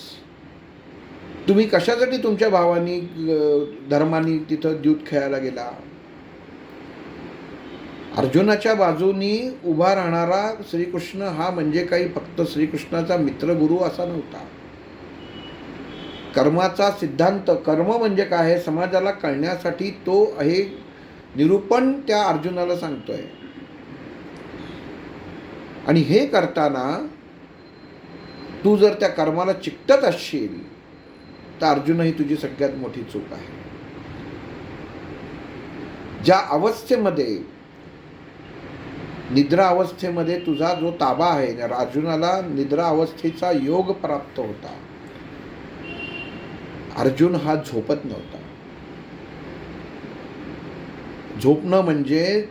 तुम्ही कशासाठी तुमच्या भावानी धर्मानी तिथं द्यूत खेळायला गेला? अर्जुनाच्या बाजूनी उभा राहणारा श्रीकृष्ण हा म्हणजे काही फक्त श्रीकृष्णाचा मित्रगुरु असा नव्हता. कर्माचा सिद्धांत, कर्म म्हणजे काय हे समाजाला कळण्यासाठी तो हे निरूपण त्या अर्जुनाला सांगतोय. आणि हे करताना तू जर त्या कर्माला चिकटत असशील तर अर्जुन ही तुझी सगळ्यात मोठी चूक आहे. ज्या अवस्थेमध्ये, निद्रा अवस्थेमध्ये तुझा जो ताबा आहे, अर्जुनाला निद्रा अवस्थेचा योग प्राप्त होता. अर्जुन हा झोपत नव्हता. झोपणं म्हणजे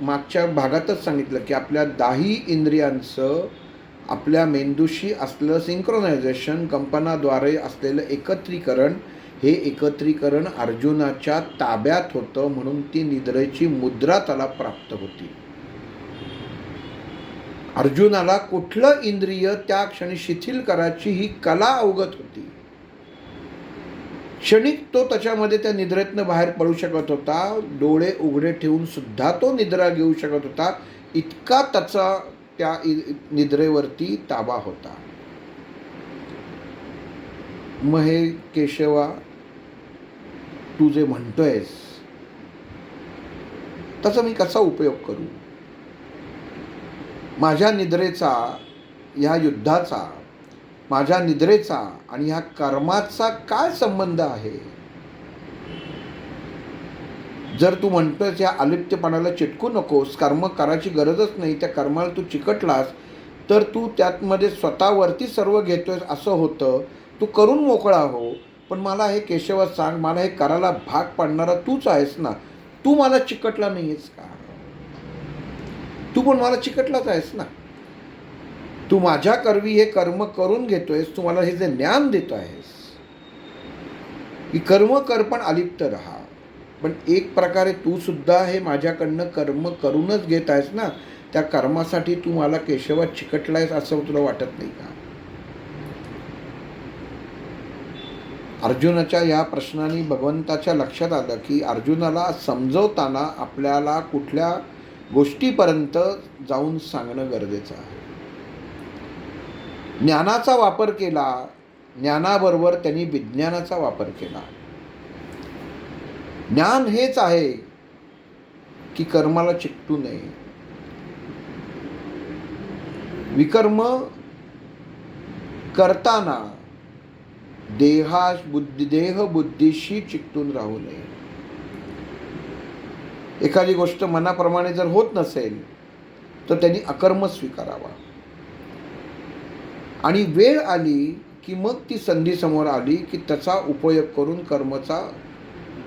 मागच्या भागातच सांगितलं की आपल्या 10 इंद्रियांचं आपल्या मेंदूशी असलं सिंक्रोनायझेशन, कंपनाद्वारे असलेलं एकत्रीकरण, हे एकत्रीकरण अर्जुनाच्या ताब्यात होतं. म्हणून ती निद्रेची मुद्रा त्याला प्राप्त होती. अर्जुनाला कुठलं इंद्रिय त्या क्षणी शिथिल करायची ही कला अवगत होती. क्षणिक तो त्याच्यामध्ये त्या निद्रेतनं बाहेर पडू शकत होता. डोळे उघडे ठेवून सुद्धा तो निद्रा घेऊ शकत होता. इतका त्याचा त्या निद्रेवरती ताबा होता. मग हे केशवा तू जे म्हणतोयस त्याचा मी कसा उपयोग करू? माझ्या निद्रेचा, ह्या युद्धाचा, माझ्या निद्रेचा आणि ह्या कर्माचा काय संबंध आहे? जर तू म्हणतोस या अलिप्तपणाला चिटकू नकोस, कर्म करायची गरजच नाही, त्या कर्माला तू चिकटलास तर तू त्यातमध्ये स्वतःवरती सर्व घेतोयस असं होतं. तू करून मोकळा हो. पण मला हे केशवा सांग, मला हे करायला भाग पाडणारा तूच आहेस ना. तू मला चिकटला नाही आहेस का? तू पण मला चिकटलाच आहेस ना. तू माझ्या करवी हे कर्म करून घेतोयस. तू मला हे जे ज्ञान देतो आहेस की कर्म कर पण अलिप्त राहा. पण एक प्रकारे तू सुद्धा हे माझ्याकडनं कर्म करूनच घेत आहेस ना. त्या कर्मासाठी तू मला केशवा चिकटलायस असं तुला वाटत नाही का? अर्जुनाच्या या प्रश्नाने भगवंताच्या लक्षात आलं की अर्जुनाला समजवताना आपल्याला कुठल्या गोष्टीपर्यंत जाऊन सांगणं गरजेचं आहे. ज्ञानाचा वापर केला, ज्ञानाबरोबर त्यांनी विज्ञानाचा वापर केला. ज्ञान हेच आहे की कर्माला चिकटू नये. विकर्म करताना देह बुद्धीशी चिकटून राहू नये. एखादी गोष्ट मनाप्रमाणे जर होत नसेल तर त्यांनी अकर्म स्वीकारावा. आणि वेळ आली की मग ती संधी समोर आली की त्याचा उपयोग करून, कर्माचा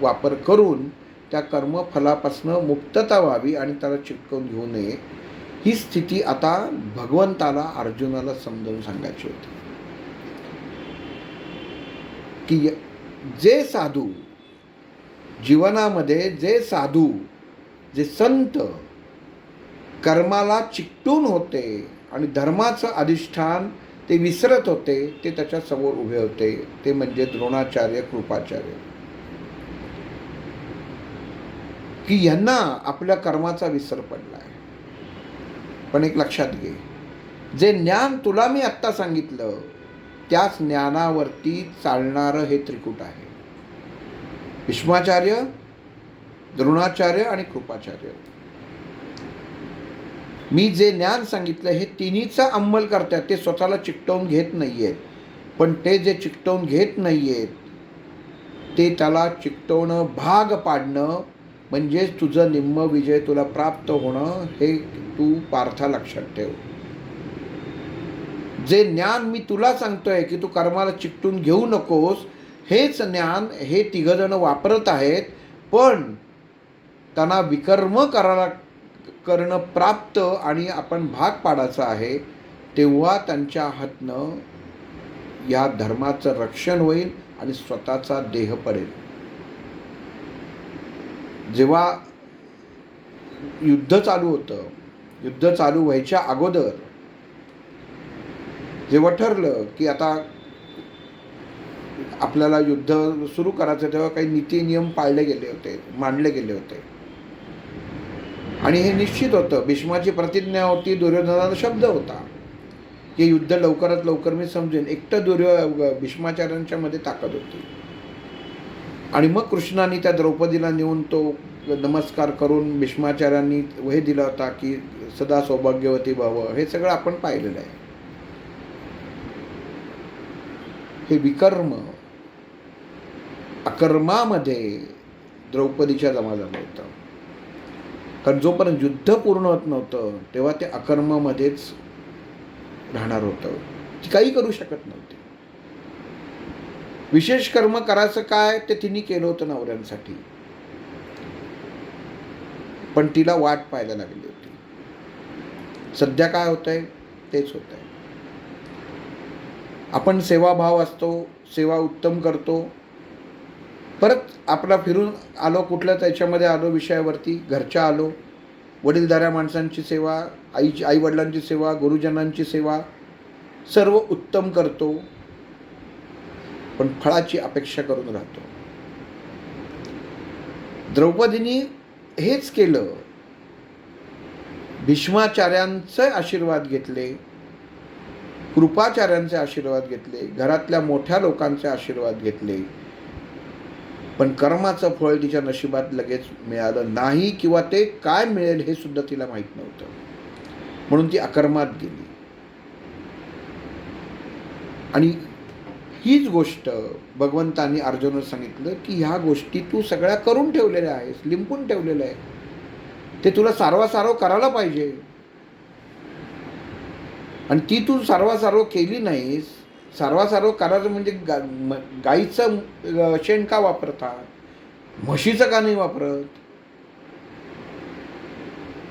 वापर करून त्या कर्मफलापासून मुक्तता व्हावी आणि त्याला चिटकवून घेऊ नये. ही स्थिती आता भगवंताला अर्जुनाला समजावून सांगायची होती की जे साधू जीवनामध्ये, जे साधू, जे संत कर्माला चिकटून होते आणि धर्माचं अधिष्ठान ते विसरत होते, ते त्याच्या समोर उभे होते. ते म्हणजे द्रोणाचार्य, कृपाचार्य. की यांना आपल्या कर्माचा विसर पडलाय. पण एक लक्षात घे, जे ज्ञान तुला मी आत्ता सांगितलं त्याच ज्ञानावरती चालणारं हे त्रिकूट आहे. भीष्माचार्य, द्रोणाचार्य आणि कृपाचार्य. मी जे ज्ञान सांगितलं हे तिन्हीचा अंमल करतात. ते स्वतःला चिकटवून घेत नाहीयेत. पण ते जे चिकटवून घेत नाहीयेत ते त्याला चिकटवणं, भाग पाडणं म्हणजेच तुझं निम्म विजय तुला प्राप्त होणं. हे तू पार्था लक्षात ठेव. जे ज्ञान मी तुला सांगतोय की तू कर्माला चिकटून घेऊ नकोस, हेच ज्ञान हे तिघजण वापरत आहेत. पण त्यांना विकर्म करणं प्राप्त आणि आपण भाग पाडायचं आहे. तेव्हा त्यांच्या हातनं या धर्माचं रक्षण होईल आणि स्वतःचा देह पडेल. जेव्हा युद्ध चालू होतं, युद्ध चालू व्हायच्या अगोदर जेव्हा ठरलं की आता आपल्याला युद्ध सुरू करायचं, तेव्हा काही नीती नियम पाळले गेले होते, मांडले गेले होते. आणि हे निश्चित होतं, भीष्माची प्रतिज्ञा होती, दुर्योधनाचा शब्द होता की युद्ध लवकरात लवकर मी समजेन. एकटं भीष्माचार्यांच्या मध्ये ताकद होती. आणि मग कृष्णाने त्या द्रौपदीला नेऊन तो नमस्कार करून भीष्माचार्यांनी हे दिला होता की सदा सौभाग्यवती भव. हे सगळं आपण पाहिलेलं आहे. हे विकर्म अकर्मामध्ये द्रौपदीच्या जमा झालं होतं. कारण जोपर्यंत युद्ध पूर्ण होत नव्हतं तेव्हा ते अकर्मामध्येच राहणार होतं. ती काही करू शकत नव्हती. विशेष कर्म करायचं काय ते तिने केलं होतं नवऱ्यांसाठी, पण तिला वाट पाहायला लागली होती. सध्या काय होतंय तेच होतंय. आपण सेवाभाव असतो, सेवा उत्तम करतो, परत आपला फिरून आलो कुठल्या त्याच्यामध्ये आलो विषयावरती, घरच्या आलो, वडीलधाऱ्या माणसांची सेवा, आई वडिलांची सेवा, गुरुजनांची सेवा सर्व उत्तम करतो, पण फळाची अपेक्षा करून राहतो. द्रौपदीने हेच केलं. भीष्माचार्यांचे आशीर्वाद घेतले, कृपाचार्यांचे आशीर्वाद घेतले, घरातल्या मोठ्या लोकांचे आशीर्वाद घेतले, पण कर्माचं फळ तिच्या नशिबात लगेच मिळालं नाही, किंवा ते काय मिळेल हे सुद्धा तिला माहीत नव्हतं. म्हणून ती अकर्मात गेली. आणि हीच गोष्ट भगवंतांनी अर्जुनाला सांगितलं की ह्या गोष्टी तू सगळ्या करून ठेवलेल्या आहेस, लिंपून ठेवलेल्या आहे, ते तुला सारवासारव करायला पाहिजे. आणि ती तू सारवासारव केली नाहीस. सारवासारव करायचं म्हणजे गाईचं शेण का वापरतात, म्हशीचं का नाही वापरत?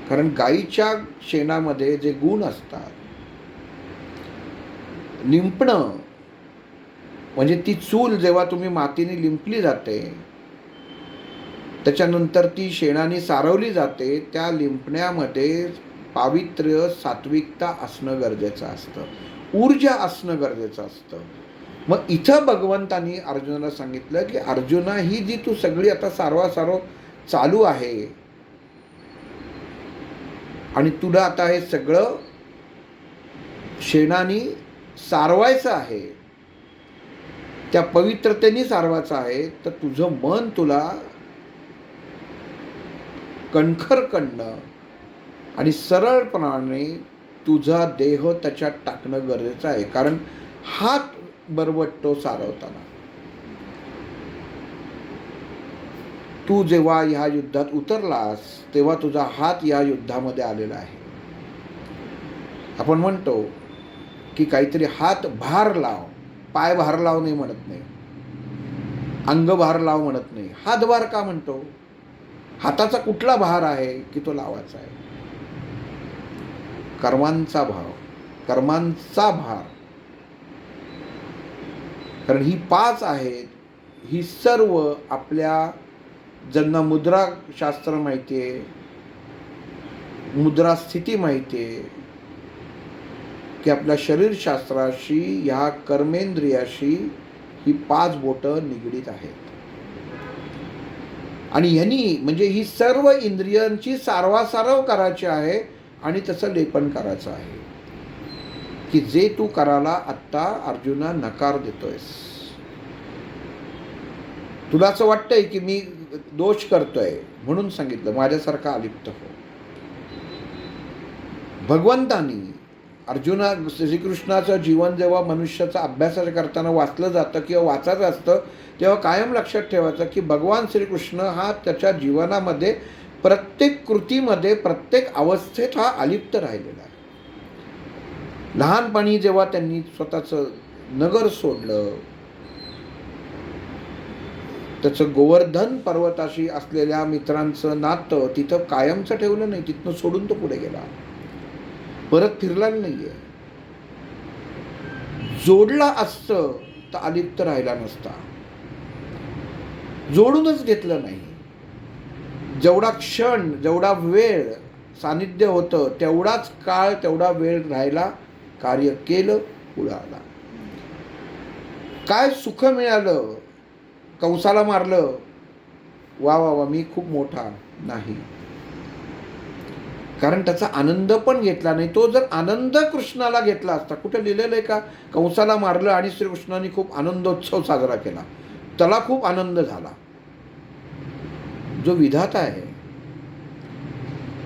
कारण गाईच्या शेणामध्ये जे गुण असतात, लिंपणं म्हणजे ती चूल जेव्हा तुम्ही मातीने लिंपली जाते, त्याच्यानंतर ती शेणाने सारवली जाते, त्या लिंपण्यामध्ये पावित्र्य, सात्विकता असणं गरजेचं असतं, ऊर्जा असणं गरजेचं असतं. मग इथं भगवंतांनी अर्जुनाला सांगितलं की अर्जुना, ही जी तू सगळी आता सारवासारव चालू आहे आणि तुला आता हे सगळं शेणाने सारवायचं आहे, त्या पवित्रतेने सारवायचं आहे, तर तुझं मन तुला कणखर करणं आणि सरळपणाने तुझा देह त्याच्यात टाकणं गरजेचं आहे. कारण हात बरवटतो सारवताना. तू जेव्हा ह्या युद्धात उतरलास तेव्हा तुझा हात या युद्धामध्ये आलेला आहे. आपण म्हणतो की काहीतरी हात भार लाव, पाय भार लाव नाही म्हणत नाही, अंग भार लाव म्हणत नाही, हात भार का म्हणतो? हाताचा कुठला भार आहे की तो लावायचा आहे? कर्मांचा भाव, कर्मांचा भार. कारण ही 5 आहेत, ही सर्व आपल्या ज्यांना मुद्रा शास्त्र माहिती आहे, मुद्रा स्थिती माहिती आहे, की आपल्या शरीरशास्त्राशी, ह्या कर्मेंद्रियाशी ही 5 बोटं निगडीत आहेत. आणि ह्यांनी म्हणजे ही सर्व इंद्रियांची सारवासारव करायची आहे आणि तसं लेपन करायचं आहे, की जे तू करायला आत्ता अर्जुना नकार देतोयस. तुला असं वाटतंय की मी दोष करतोय म्हणून सांगितलं, माझ्यासारखा अलिप्त हो. भगवंतांनी अर्जुना, श्रीकृष्णाचं जीवन जेव्हा मनुष्याचा अभ्यास करताना वाचलं जातं किंवा वाचायचं असतं, तेव्हा कायम लक्षात ठेवायचं की भगवान श्रीकृष्ण हा त्याच्या जीवनामध्ये प्रत्येक कृतीमध्ये, प्रत्येक अवस्थेत हा अलिप्त राहिलेला आहे. लहानपणी जेव्हा त्यांनी स्वतःचं नगर सोडलं, त्याचं गोवर्धन पर्वताशी असलेल्या मित्रांचं नातं तिथं कायमचं ठेवलं नाही, तिथनं सोडून तो पुढे गेला, परत फिरला नाहीये. जोडला असतं तर अलिप्त राहिला नसता, जोडूनच घेतलं नाही. जेवढा क्षण, जेवढा वेळ सानिध्य होतं, तेवढाच काळ, तेवढा वेळ राहायला कार्य केलं पुढं आला. काय सुख मिळालं, कंसाला मारलं, वा वा वा मी खूप मोठा, नाही. कारण त्याचा आनंद पण घेतला नाही. तो जर आनंद कृष्णाला घेतला असता, कुठे लिहिलेलं आहे का कंसाला मारलं आणि श्रीकृष्णाने खूप आनंदोत्सव साजरा केला, त्याला खूप आनंद झाला. जो विधाता आहे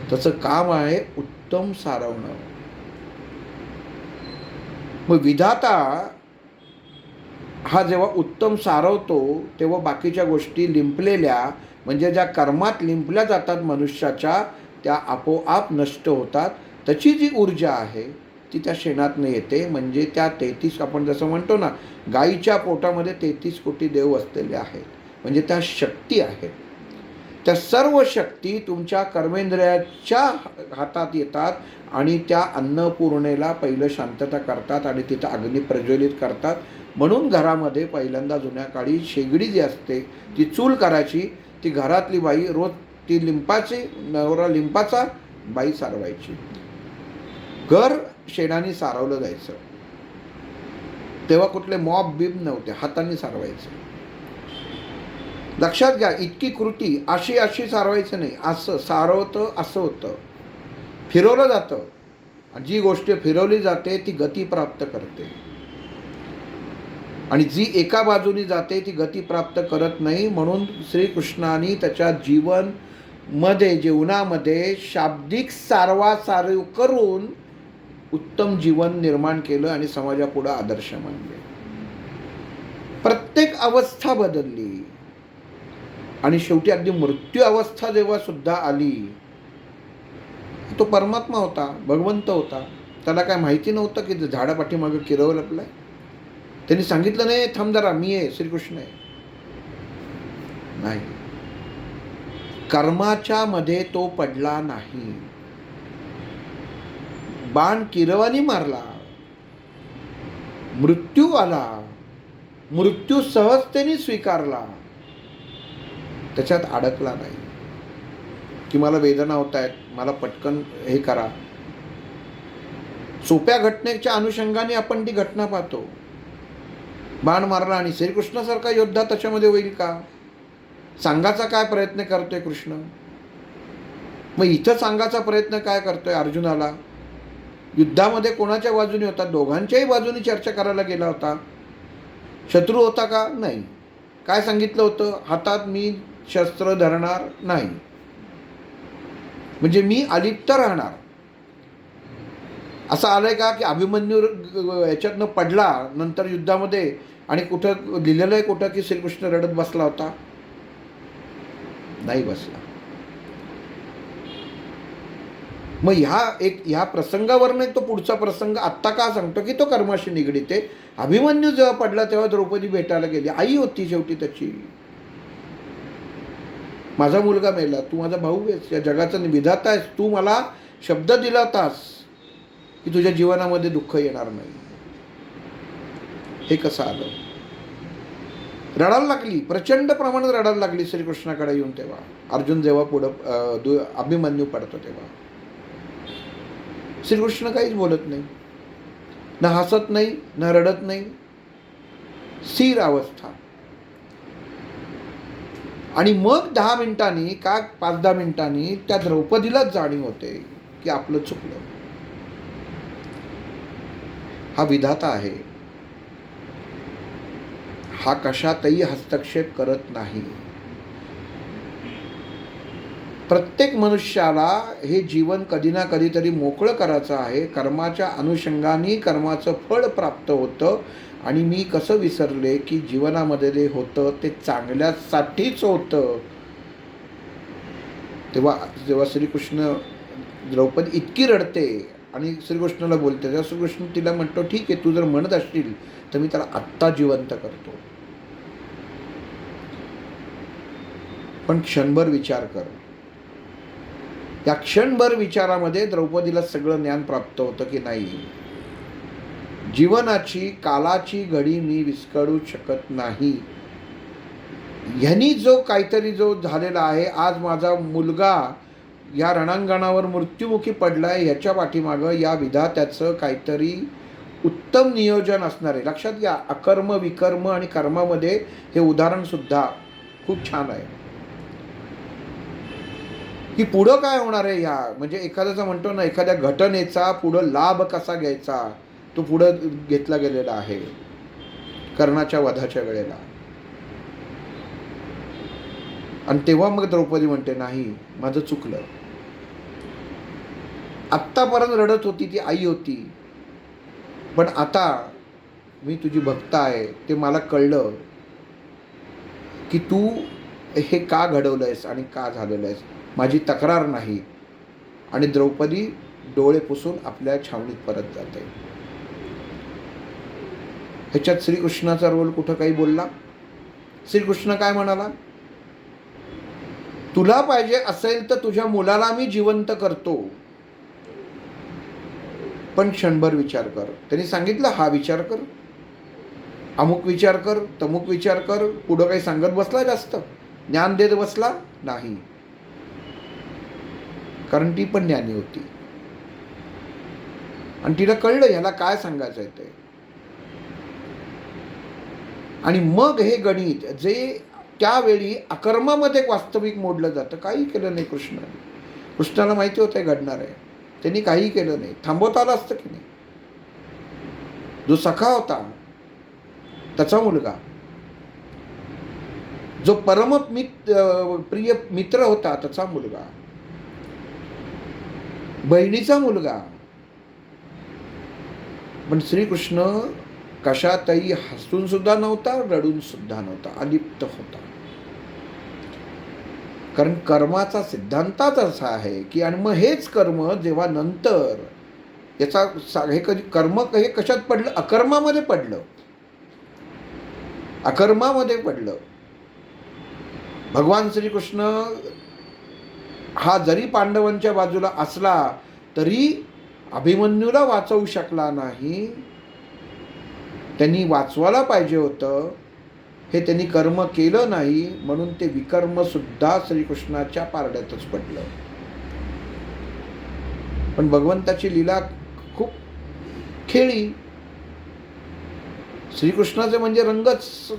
त्याचं काम आहे उत्तम सारवणं. मग विधाता हा जेव्हा उत्तम सारवतो तेव्हा बाकीच्या गोष्टी लिंपलेल्या, म्हणजे ज्या कर्मात लिंपल्या जातात मनुष्याच्या, त्या आपोआप नष्ट होतात. त्याची जी ऊर्जा आहे ती त्या शेणातनं येते. म्हणजे त्या 33, आपण जसं म्हणतो ना, गाईच्या पोटामध्ये 33 कोटी देव असलेले आहेत, म्हणजे त्या शक्ती आहेत. त्या सर्व शक्ती तुमच्या कर्मेंद्रियाच्या हातात येतात आणि त्या अन्नपूर्णेला पहिलं शांतता करतात आणि तिथं अग्नी प्रज्वलित करतात. म्हणून घरामध्ये पहिल्यांदा जुन्या काळी शेगडी जी असते ती चूल करायची, ती घरातली बाई रोज ती लिंपाची, नवरा लिंपाचा, बाई सारवायची. घर शेणाने सारवलं जायचं. तेव्हा कुठले मॉब बीब नव्हते, हाताने सारवायचं. लक्षात घ्या, इतकी कृती अशी अशी सारवायचं नाही, असं सारवतं, असं होतं, फिरवलं जातं. जी गोष्ट फिरवली जाते ती गती प्राप्त करते आणि जी एका बाजूनी जाते ती गती प्राप्त करत नाही. म्हणून श्रीकृष्णाने त्याच्या जीवनामध्ये शाब्दिक सारवासारव करून उत्तम जीवन निर्माण केलं आणि समाजापुढे आदर्श मानले. प्रत्येक अवस्था बदलली आणि शेवटी अगदी मृत्यू अवस्था जेव्हा सुद्धा आली, तो परमात्मा होता, भगवंत होता. त्याला काय माहिती नव्हतं की झाडापाठीमागं किरव लपलाय? त्यांनी सांगितलं नाही, थांब जरा, मी आहे, श्रीकृष्ण आहे. नाही, कर्माच्या मध्ये तो पडला नाही. बाण किरवानी मारला, मृत्यू आला, मृत्यू सहजतेने स्वीकारला, त्याच्यात अडकला नाही की मला वेदना होत आहेत, मला पटकन हे करा. सोप्या घटनेच्या अनुषंगाने आपण ती घटना पाहतो. बाण मारला आणि श्रीकृष्णासारखा योद्धा त्याच्यामध्ये होईल का? सांगायचा काय प्रयत्न करतोय कृष्ण? मग इथं सांगायचा प्रयत्न काय करतोय अर्जुनाला? युद्धामध्ये कोणाच्या बाजूने होता? दोघांच्याही बाजूने चर्चा करायला गेला होता. शत्रू होता का? नाही. काय सांगितलं होतं? हातात मी शस्त्र धरणार नाही, म्हणजे मी अलिप्त राहणार. असं आलंय का की अभिमन्यू याच्यातनं पडला नंतर युद्धामध्ये आणि कुठं लिहिलेलं आहे कुठं की श्रीकृष्ण रडत बसला होता? नाही बसला. मग ह्या प्रसंगावरनं तो पुढचा प्रसंग आत्ता का सांगतो की तो कर्माशी निगडीत आहे. अभिमन्यू जेव्हा पडला तेव्हा द्रौपदी भेटायला गेली, आई होती शेवटी त्याची. माझा मुलगा मेला, तू माझा भाऊ आहेस, या जगाचा विधाता आहेस, तू मला शब्द दिला होतास की तुझ्या जीवनामध्ये दुःख येणार नाही. हे कसं आलं? रडायला लागली, प्रचंड प्रमाणात रडायला लागली श्रीकृष्णाकडे येऊन. तेव्हा अर्जुन जेव्हा पुढं अभिमन्यू पडतो तेव्हा श्रीकृष्ण काहीच बोलत नाही, ना हसत नाही, ना रडत नाही, स्थिर अवस्था. आणि मग 10 मिनिटांनी का 5-10 मिनिटांनी त्या द्रौपदीलाच जाणीव होते की आपलं चुकलं. हा विधाता आहे, हा कशातही हस्तक्षेप करत नाही. प्रत्येक मनुष्याला हे जीवन कधी ना कधीतरी मोकळं करायचं आहे. कर्माच्या अनुषंगाने कर्माचं फळ प्राप्त होतं. आणि मी कसं विसरले की जीवनामध्ये जे होतं ते चांगल्यासाठीच होतं. जेव्हा श्रीकृष्ण द्रौपदी इतकी रडते आणि श्रीकृष्णाला बोलते तेव्हा श्रीकृष्ण तिला म्हणतो, ठीक आहे, तू जर म्हणत असशील तर मी त्याला आत्ता जिवंत करतो, पण क्षणभर विचार कर. या क्षणभर विचारामध्ये द्रौपदीला सगळं ज्ञान प्राप्त होतं की नाही, जीवनाची कालाची घडी मी विस्कळू शकत नाही. ह्यांनी जो झालेला आहे, आज माझा मुलगा या रणांगणावर मृत्युमुखी पडलाय, ह्याच्या पाठीमागं या विधात्याचं काहीतरी उत्तम नियोजन असणारे. लक्षात घ्या, अकर्म विकर्म आणि कर्मामध्ये हे उदाहरण सुद्धा खूप छान आहे की पुढं काय होणार आहे. ह्या म्हणजे एखाद्याचा म्हणतो ना, एखाद्या घटनेचा पुढं लाभ कसा घ्यायचा तो पुढं घेतला गेलेला आहे कर्णाच्या वधाच्या वेळेला. आणि तेव्हा मग द्रौपदी म्हणते, नाही माझं चुकलं. आत्तापर्यंत रडत होती ती आई होती, पण आता मी तुझी भक्त आहे. ते मला कळलं की तू हे का घडवलंयस आणि का झालेलं आहेस. माझी तक्रार नाही. आणि द्रौपदी डोळे पुसून आपल्या छावणीत परत जाते. ह्याच्यात श्रीकृष्णाचा रोल कुठं काही बोलला. श्रीकृष्ण काय म्हणाला, तुला पाहिजे असेल तर तुझ्या मुलाला मी जिवंत करतो, पण क्षणभर विचार कर. त्यांनी सांगितलं, हा विचार कर, अमुक विचार कर, तमुक विचार कर. पुढं काही सांगत बसला, जास्त ज्ञान देत बसला नाही, कारण ती पण ज्ञानी होती आणि तिला कळलं ह्याला काय सांगायचं आहे ते. आणि मग हे गणित जे त्यावेळी अकर्मामध्ये वास्तविक मोडलं जातं. काही केलं नाही कृष्णाला माहिती होतं घडणार आहे. त्यांनी काही केलं नाही. थांबवता आलं असतं की नाही. जो सखा होता त्याचा मुलगा, जो परम प्रिय मित्र होता त्याचा मुलगा, बहिणीचा मुलगा, पण श्रीकृष्ण कशातही हसून सुद्धा नव्हता, रडून सुद्धा नव्हता, अलिप्त होता. कारण कर्माचा सिद्धांतच असा आहे की, आणि मग हेच कर्म जेव्हा नंतर याचा हे कधी कर्म हे कशात पडलं, अकर्मामध्ये पडलं. अकर्मामध्ये पडलं. भगवान श्रीकृष्ण हा जरी पांडवांच्या बाजूला असला तरी अभिमन्यूला वाचवू शकला नाही. त्यांनी वाचवायला पाहिजे होतं, हे त्यांनी कर्म केलं नाही, म्हणून ते विकर्म सुद्धा श्रीकृष्णाच्या पारड्यातच पडलं. पण भगवंताची लीला खूप खेळी. श्रीकृष्णाचे म्हणजे रंगच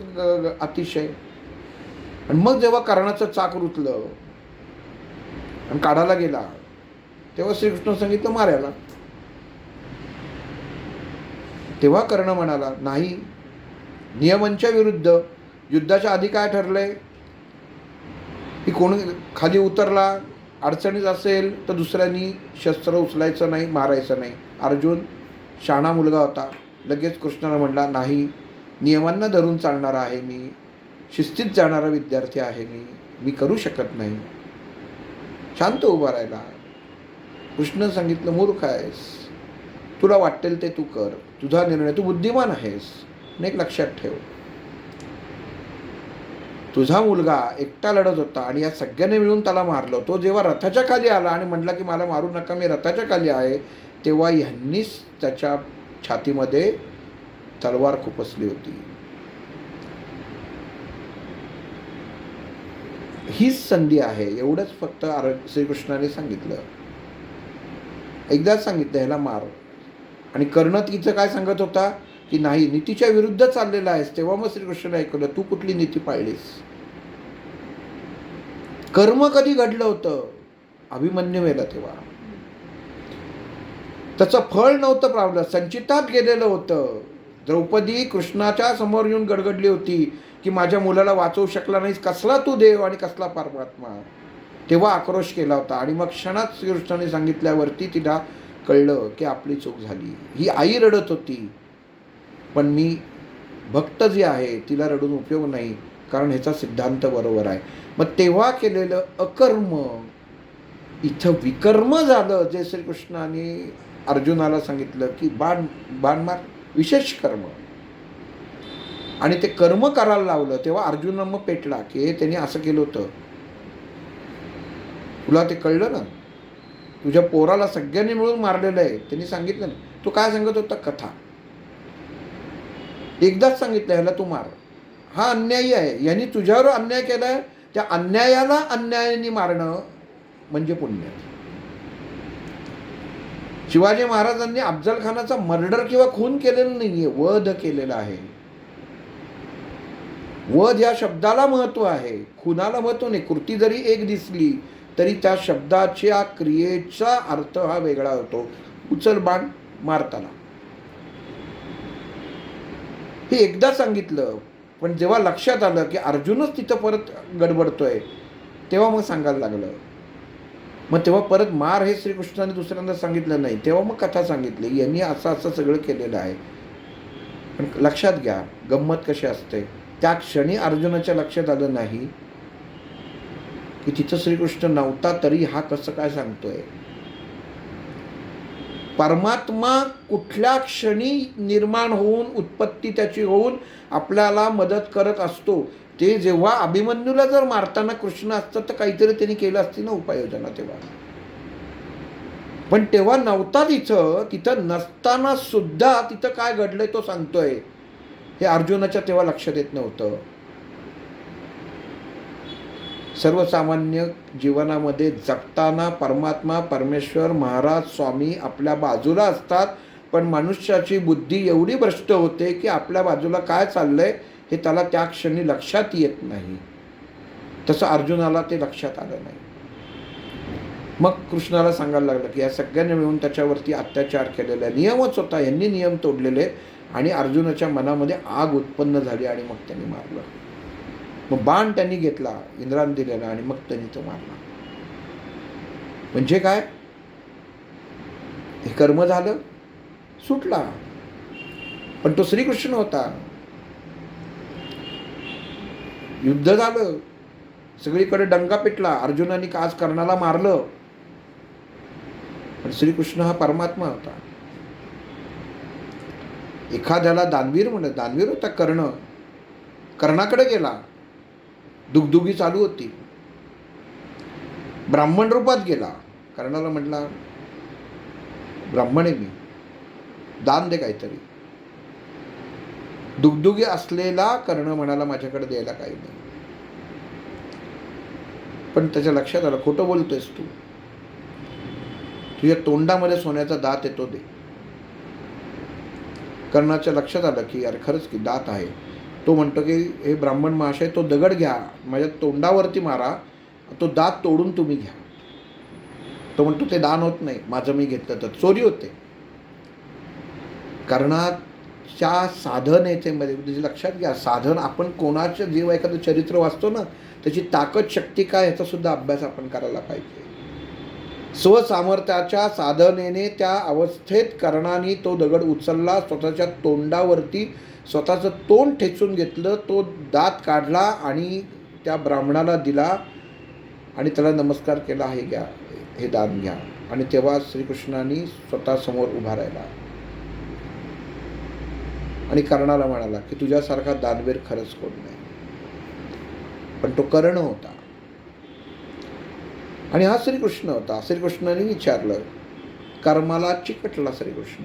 अतिशय. आणि मग जेव्हा कर्णाचं चाक रुतलं आणि काढायला गेला, तेव्हा श्रीकृष्ण सांगितलं मारायला. तेव्हा कर्ण म्हणाला, नाही, नियमांच्या विरुद्ध. युद्धाच्या आधी काय ठरलंय की कोण खाली उतरला, अडचणीत असेल तर दुसऱ्यांनी शस्त्र उचलायचं नाही, मारायचं नाही. अर्जुन शहाणा मुलगा होता, लगेच कृष्णाला म्हणला, नाही, नियमांना धरून चालणारा आहे मी, शिस्तीत जाणारा विद्यार्थी आहे मी करू शकत नाही. शांत उभा राहिला. कृष्ण सांगितलं, मूर्ख आहेस, तुला वाटेल ते तू कर, तुझा निर्णय, तू बुद्धिमान आहेस. आणि एक लक्षात ठेव, तुझा मुलगा एकटा लढत होता आणि या सगळ्यांनी मिळून त्याला मारलं. तो जेव्हा रथाच्या खाली आला आणि म्हटला की मला मारू नका, मी रथाच्या खाली आहे, तेव्हा ह्यांनीच त्याच्या छातीमध्ये तलवार खुपसली होती. हीच संधी आहे, एवढंच फक्त श्रीकृष्णाने सांगितलं. एकदाच सांगितलं, ह्याला मार. आणि कर्ण तिचं काय सांगत होता की नाही, नीतीच्या विरुद्ध चाललेला आहेस. तेव्हा मग श्रीकृष्णाने ऐकलं, तू कुठली नीती पाळलीस. कर्म कधी घडलं होतं, अभिमन्यू मेला तेव्हा. त्याचं फळ नव्हतं प्राप्त, संचितात गेलेलं होतं. द्रौपदी कृष्णाच्या समोर येऊन गडगडली होती की माझ्या मुलाला वाचवू शकला नाहीस, कसला तू देव आणि कसला परमात्मा. तेव्हा आक्रोश केला होता. आणि मग क्षणात श्रीकृष्णाने सांगितल्यावरती तिला कळलं की आपली चूक झाली. ही आई रडत होती, पण मी भक्त जी आहे तिला रडून उपयोग नाही, कारण ह्याचा सिद्धांत बरोबर आहे. मग तेव्हा केलेलं अकर्म इथं विकर्म झालं, जे श्रीकृष्णाने अर्जुनाला सांगितलं की बाण मार, विशेष कर्म. आणि ते कर्म करायला लावलं, तेव्हा अर्जुना मग पेटला की हे त्यांनी असं केलं होतं, तुला ते कळलं ना, तुझ्या पोराला सगळ्यांनी मिळून मारलेलं आहे. त्यांनी सांगितलं ना, तू काय सांगत होता, कथा. एकदाच सांगितलं, ह्याला तू मार, हा अन्यायी आहे, यांनी तुझ्यावर अन्याय केलाय, त्या अन्यायाला अन्यायाने मारणं म्हणजे पुण्य. शिवाजी महाराजांनी अफजल खानाचा मर्डर किंवा खून केलेला नाहीये, वध केलेला आहे. वध या शब्दाला महत्व आहे, खुनाला महत्व नाही. कृती जरी एक दिसली तरी त्या शब्दाच्या क्रियेचा अर्थ हा वेगळा होतो. उचल बाण मारताना हे एकदा सांगितलं, पण जेव्हा लक्षात आलं की अर्जुनच तिथं परत गडबडतोय तेव्हा मग सांगायला लागलं. मग तेव्हा परत मार हे श्रीकृष्णाने दुसऱ्यांदा सांगितलं नाही, तेव्हा मग कथा सांगितली, यांनी असं असं सगळं केलेलं आहे. पण लक्षात घ्या गंमत कशी असते. त्या क्षणी अर्जुनाच्या लक्षात आलं नाही की तिथं श्रीकृष्ण नव्हता तरी हा कसं काय सांगतोय. परमात्मा कुठल्या क्षणी निर्माण होऊन उत्पत्ती त्याची होऊन आपल्याला मदत करत असतो. ते जेव्हा अभिमन्यूला जर मारताना कृष्ण असतं तर काहीतरी त्यांनी केलं असती ना उपाययोजना तेव्हा. पण तेव्हा नव्हता तिथं नसताना सुद्धा तिथं काय घडलंय तो सांगतोय. हे अर्जुनाच्या तेव्हा लक्षात येत नव्हतं. सर्वसामान्य जीवनामध्ये जगताना परमात्मा परमेश्वर महाराज स्वामी आपल्या बाजूला असतात, पण मनुष्याची बुद्धी एवढी भ्रष्ट होते की आपल्या बाजूला काय चाललंय हे त्याला त्या क्षणी लक्षात येत नाही. तसं अर्जुनाला ते लक्षात आलं नाही. मग कृष्णाला सांगायला लागलं की या सगळ्यांनी मिळून त्याच्यावरती अत्याचार केलेला आहे, नियमच होता, यांनी नियम तोडलेले. आणि अर्जुनाच्या मनामध्ये आग उत्पन्न झाली आणि मग त्यांनी मारलं. मग बाण त्यांनी घेतला इंद्राने दिलेला आणि मग त्यांनी तो मारला. म्हणजे काय, हे कर्म झालं, सुटला. पण तो श्रीकृष्ण होता. युद्ध झालं, सगळीकडे डंगा पेटला, अर्जुनाने आज कर्णाला मारलं, पण श्रीकृष्ण हा परमात्मा होता. एखाद्याला दानवीर म्हणत, दानवीर होता कर्ण, कर्णाकडे गेला, दुगदुगी चालू होती, ब्राह्मण रूपात गेला, कर्णाला म्हटला ब्राह्मण आहे मी, दान दे काहीतरी. दुगदुगी असलेला कर्ण म्हणाला माझ्याकडे द्यायला काही नाही. पण त्याच्या लक्षात आलं खोटं बोलतोयस तू, तुझ्या तोंडामध्ये सोन्याचा दात आहे तो दे. कर्णाच्या लक्षात आलं की अरे खरंच की दात आहे. तो म्हणतो की हे ब्राह्मण महाशय तो दगड घ्या, माझ्या तोंडावरती मारा, तो दात तोडून तुम्ही घ्या. तो म्हणतो ते दान होत नाही, माझं मी घेतलं तर चोरी होते. कर्णाच्या साधनेमध्ये म्हणजे लक्षात घ्या, साधन आपण कोणाचं जेव्हा एखादं चरित्र वाचतो ना त्याची ताकद शक्ती काय ह्याचा सुद्धा अभ्यास आपण करायला पाहिजे. स्वसामर्थ्याच्या साधनेने त्या अवस्थेत कर्णाने तो दगड उचलला, स्वतःच्या तोंडावरती स्वतःचं तोंड ठेचून घेतलं, तो दात काढला आणि त्या ब्राह्मणाला दिला आणि त्याला नमस्कार केला, हे घ्या, हे दान घ्या. आणि तेव्हा श्रीकृष्णाने स्वतः समोर उभा राहिला आणि कर्णाला म्हणाला की तुझ्यासारखा दानवीर खरंच कोण नाही. पण तो कर्ण होता आणि हा श्रीकृष्ण होता. श्रीकृष्णाने विचारलं, कर्माला चिकटला श्रीकृष्ण,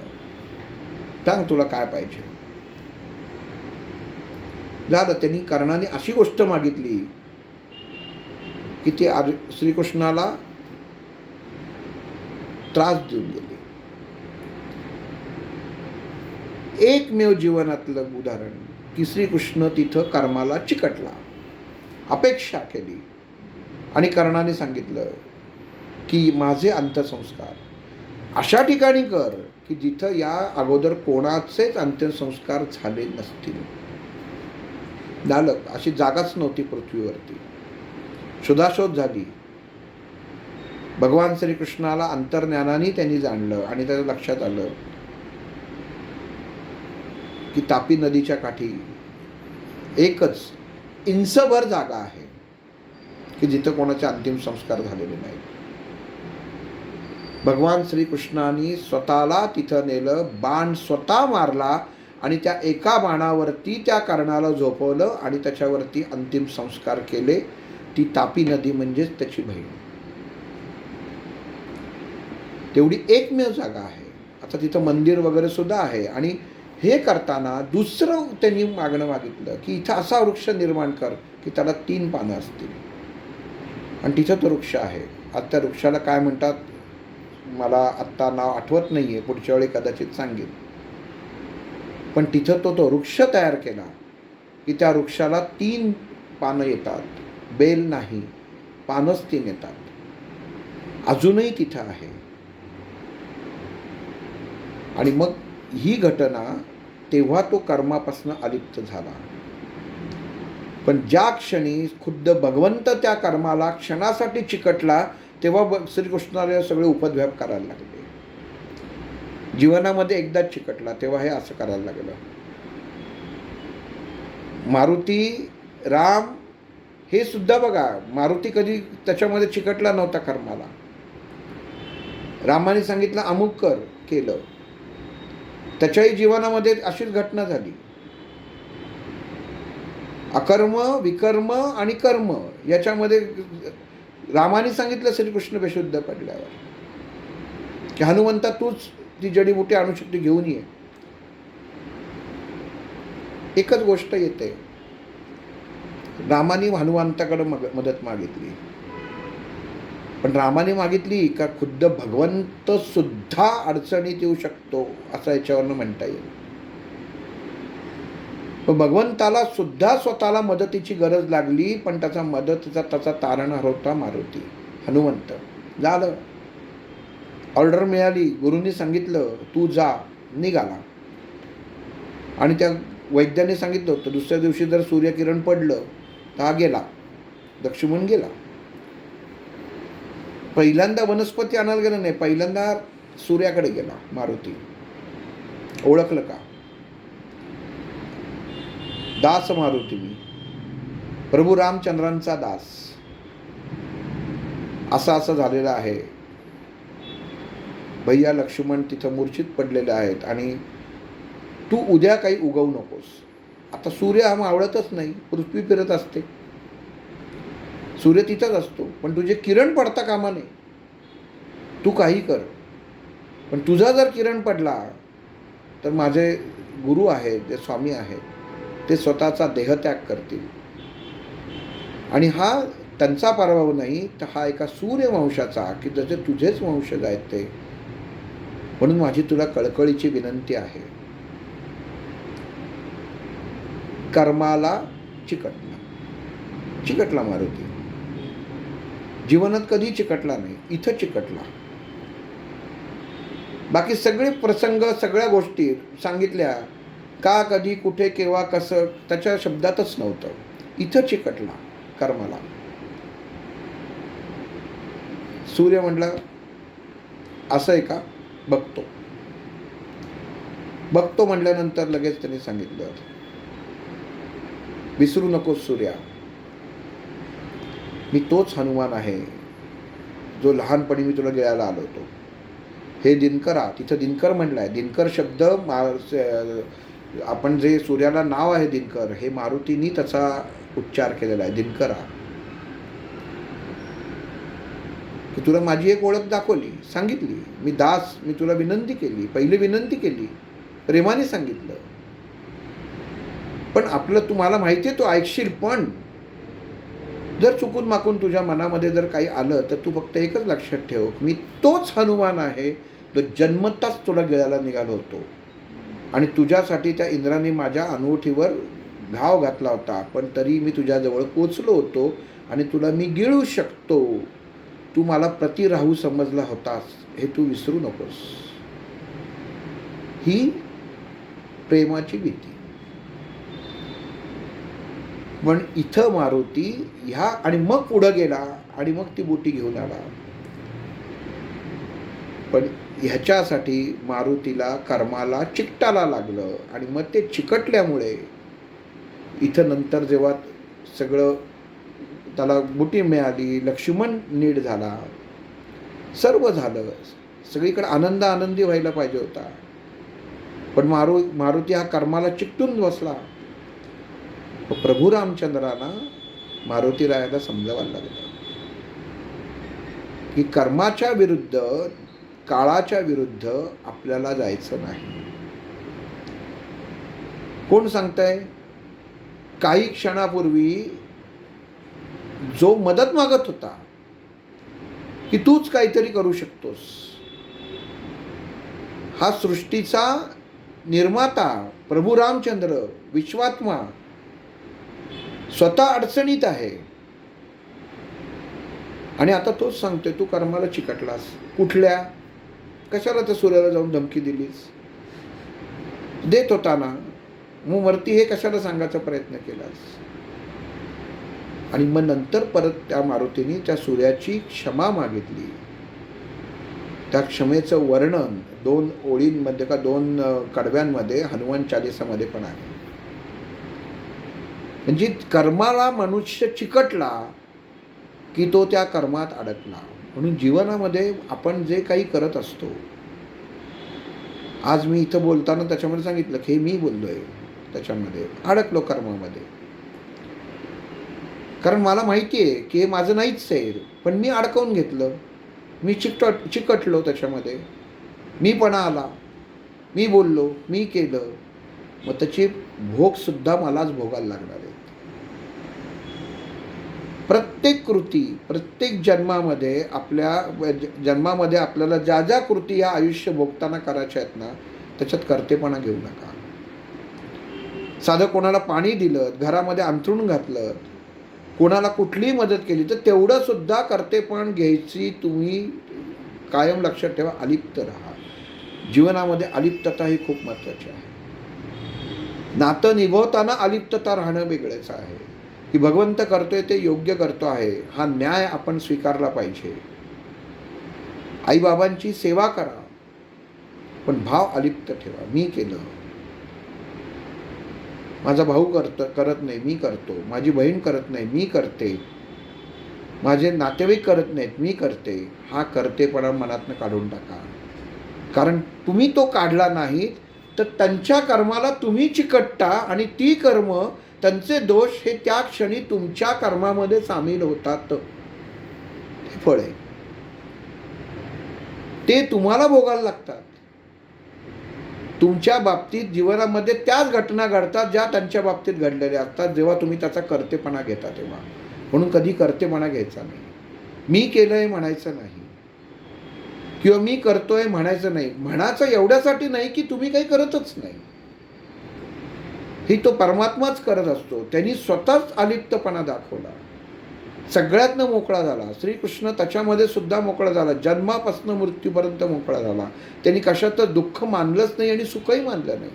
सांग तुला काय पाहिजे. झालं, त्यांनी कर्णाने अशी गोष्ट मागितली की ती श्रीकृष्णाला त्रास देऊन गेली. एकमेव जीवनातलं उदाहरण की श्रीकृष्ण तिथं कर्माला चिकटला, अपेक्षा केली आणि कर्णाने सांगितलं की माझे अंत्यसंस्कार अशा ठिकाणी कर की जिथं या अगोदर कोणाचेच अंत्यसंस्कार झाले नसतील. झालं, अशी जागाच नव्हती पृथ्वीवरती. शोधाशोध झाली. भगवान श्रीकृष्णाला अंतर्ज्ञानाने त्यांनी जाणलं आणि त्याच्या लक्षात आलं की तापी नदीच्या काठी एकच इंचभर जागा आहे की जिथं कोणाचे अंतिम संस्कार झालेले नाहीत. भगवान श्रीकृष्णाने स्वतःला तिथं नेलं, बाण स्वतः मारला आणि त्या एका बाणावरती त्या कर्णाला झोपवलं आणि त्याच्यावरती अंतिम संस्कार केले. ती तापी नदी म्हणजेच त्याची बहीण. तेवढी एकमेव जागा आहे. आता तिथं मंदिर वगैरे सुद्धा आहे. आणि हे करताना दुसरं त्यांनी मागणं मागितलं की इथं असा वृक्ष निर्माण कर की त्याला 3 पानं असतील. आणि तिथं तो वृक्ष आहे. आता त्या वृक्षाला काय म्हणतात मला आत्ता नाव आठवत नाही आहे, पुढच्या वेळी कदाचित सांगेन. पण तिथं तो वृक्ष तयार केला की त्या वृक्षाला 3 पानं येतात, बेल नाही, पानच 3 येतात. अजूनही तिथं आहे. आणि मग ही घटना तेव्हा तो कर्मापासून अलिप्त झाला. पण ज्या क्षणी खुद्द भगवंत त्या कर्माला क्षणासाठी चिकटला, तेव्हा श्रीकृष्णाला सगळे उपद्व्याप करायला लागले. जीवनामध्ये एकदाच चिकटला तेव्हा हे असं करायला लागलं. मारुती, राम हे सुद्धा बघा, मारुती कधी त्याच्यामध्ये चिकटला नव्हता कर्माला. रामाने सांगितलं अमुक कर, केलं. त्याच्याही जीवनामध्ये अशीच घटना झाली. अकर्म, विकर्म आणि कर्म याच्यामध्ये रामाने सांगितलं श्रीकृष्ण बेशुद्ध पडल्यावर की हनुमंता तूच ती जडीबुटी आणू शकते, घेऊन ये. एकच गोष्ट येते, रामाने हनुमंताकडे मदत मागितली. पण रामाने मागितली का खुद्द भगवंत सुद्धा अडचणीत येऊ शकतो असं याच्यावरनं म्हणता येईल. भगवंताला सुद्धा स्वतःला मदतीची गरज लागली, पण त्याचा मदतीचा त्याचा तारणहार होता मारुती, हनुमंत. झालं, ऑर्डर मिळाली, गुरूंनी सांगितलं तू जा, निघाला. आणि त्या वैद्याने सांगितलं होतं दुसऱ्या दिवशी जर सूर्यकिरण पडलं तर हा गेला, लक्ष्मण गेला. पहिल्यांदा वनस्पती आणायला गेला नाही, पहिल्यांदा सूर्याकडे गेला मारुती. ओळखलं का? दास मारुती मी, प्रभू रामचंद्रांचा दास. असं झालेलं आहे. भैया लक्ष्मण तिथं मूर्छित पडलेले आहेत आणि तू उद्या काही उगवू नकोस. आता सूर्य हा मावळतच नाही, पृथ्वी फिरत असते, सूर्य तिथंच असतो, पण तुझे किरण पडता कामा नये. तू काही कर, पण तुझा जर किरण पडला तर माझे गुरु आहेत, जे स्वामी आहेत, ते स्वतःचा देहत्याग करतील. आणि हा त्यांचा पराभव नाही, तर हा एका सूर्यवंशाचा, की जसे तुझेच वंशज आहेत ते. म्हणून माझी तुला कळकळीची विनंती आहे, कर्माला चिकटला मारुती. जीवनात कधी चिकटला नाही, इथं चिकटला. बाकी सगळे प्रसंग, सगळ्या गोष्टी सांगितल्या, का, कधी, कुठे, केव्हा, कसं, त्याच्या शब्दातच नव्हतं. इथं चिकटला कर्माला. सूर्य म्हटला असं आहे का, बघतो म्हटल्यानंतर लगेच त्यांनी सांगितलं विसरू नकोस सूर्या, मी तोच हनुमान आहे जो लहानपणी मी तुला गिळायला आलो होतो. हे दिनकरा, तिथं दिनकर म्हणलाय. दिनकर शब्द आपण जे सूर्याला नाव आहे दिनकर, हे मारुतींनी त्याचा उच्चार केलेला आहे, दिनकरा. की तुला माझी एक ओळख दाखवली, सांगितली, मी दास, मी तुला विनंती केली, पहिली विनंती केली, प्रेमाने सांगितलं. पण आपलं तुम्हाला माहिती आहे, तू ऐकशील, पण जर चुकून माकून तुझ्या मनामध्ये जर काही आलं तर तू फक्त एकच लक्षात ठेव, मी तोच हनुमान आहे जो जन्मताच तुला गिळायला निघालो होतो. आणि तुझ्यासाठी त्या इंद्राने माझ्या अनोठीवर घाव घातला होता, पण तरी मी तुझ्याजवळ पोचलो होतो आणि तुला मी गिळू शकतो. तू मला प्रतिराहू समजला होतास, हे तू विसरू नकोस. ही प्रेमाची भीती. पण इथं मारुती ह्या, आणि मग पुढं गेला आणि मग ती बोटी घेऊन आला. पण ह्याच्यासाठी मारुतीला कर्माला चिकटायला लागलं. आणि मग ते चिकटल्यामुळे इथं नंतर जेव्हा सगळं त्याला बुटी मिळाली, लक्ष्मण नीट झाला, सर्व झालं, सगळीकडे आनंदी व्हायला पाहिजे होता. पण मारुती हा कर्माला चिकटून बसला. प्रभू रामचंद्रांना मारुती रायाला समजावायला लागलं की कर्माच्या विरुद्ध, काळाच्या विरुद्ध आपल्याला जायचं नाही. कोण सांगतंय? काही क्षणापूर्वी जो मदत मागत होता की तूच काहीतरी करू शकतोस, हा सृष्टीचा निर्माता प्रभू रामचंद्र विश्वात्मा स्वतः अडचणीत आहे. आणि आता तोच सांगतोय तू कर्माला चिकटलास. कुठल्या? कशाला त्या सूर्याला जाऊन धमकी दिलीस? देत होता ना, मग वरती हे कशाला सांगायचा प्रयत्न केलास? आणि मग नंतर परत त्या मारुतीने त्या सूर्याची क्षमा मागितली. त्या क्षमेचं वर्णन 2 ओळींमध्ये का 2 कडव्यांमध्ये हनुमान चालिसामध्ये पण आहे. म्हणजे कर्माला मनुष्य चिकटला की तो त्या कर्मात अडकला. म्हणून जीवनामध्ये आपण जे काही करत असतो, आज मी इथं बोलताना त्याच्यामध्ये सांगितलं की हे मी बोललोय, त्याच्यामध्ये अडकलो कर्मामध्ये. कारण मला माहिती आहे की हे माझं नाहीच आहे, पण मी अडकवून घेतलं, मी चिकटलो त्याच्यामध्ये, मीपणा आला, मी बोललो, मी केलं, मग त्याची भोगसुद्धा मलाच भोगायला लागणार आहे. प्रत्येक कृती, प्रत्येक जन्मामध्ये आपल्याला ज्या ज्या कृती या आयुष्य भोगताना करायच्या आहेत ना, त्याच्यात कर्तेपणा घेऊ नका. साधं कोणाला पाणी दिलं, घरामध्ये अंथरूण घातलं, कोणाला कुठलीही मदत केली तर तेवढं सुद्धा कर्तेपण घ्यायची तुम्ही कायम लक्षात ठेवा. अलिप्त राहा. जीवनामध्ये अलिप्तता ही खूप महत्त्वाची आहे. नातं निभवताना अलिप्तता राहणं वेगळंच आहे. की भगवंत करतोय ते योग्य करतो आहे, हा न्याय आपण स्वीकारला पाहिजे. आईबाबांची सेवा करा, पण भाव अलिप्त ठेवा. मी केलं, माझा भाऊ करत नाही, मी करतो. माझी बहीण करत नाही, मी करते. माझे नातेवाईक करत नाहीत, मी करते. हा करतेपणा मनातनं काढून टाका. कारण तुम्ही तो काढला नाही तर त्यांच्या कर्माला तुम्ही चिकटता आणि ती कर्म, त्यांचे दोष हे त्या क्षणी तुमच्या कर्मामध्ये सामील होतात. हे फळ आहे, ते तुम्हाला भोगायला लागतात. तुमच्या बाबतीत जीवनामध्ये त्याच घटना घडतात ज्या त्यांच्या बाबतीत घडलेल्या असतात, जेव्हा तुम्ही त्याचा कर्तेपणा घेता तेव्हा. म्हणून कधी कर्तेपणा घ्यायचा नाही. मी केलंय म्हणायचं नाही, किंवा मी करतोय म्हणायचं नाही. म्हणायचं एवढ्यासाठी नाही की तुम्ही काही करतच नाही, ही तो परमात्माच करत असतो. त्यांनी स्वतःच अलिप्तपणा दाखवला, सगळ्यातनं मोकळा झाला. श्रीकृष्ण त्याच्यामध्ये सुद्धा मोकळा झाला, जन्मापासून मृत्यूपर्यंत मोकळा झाला. त्यांनी कशातच दुःख मानलंच नाही आणि सुखही मानलं नाही.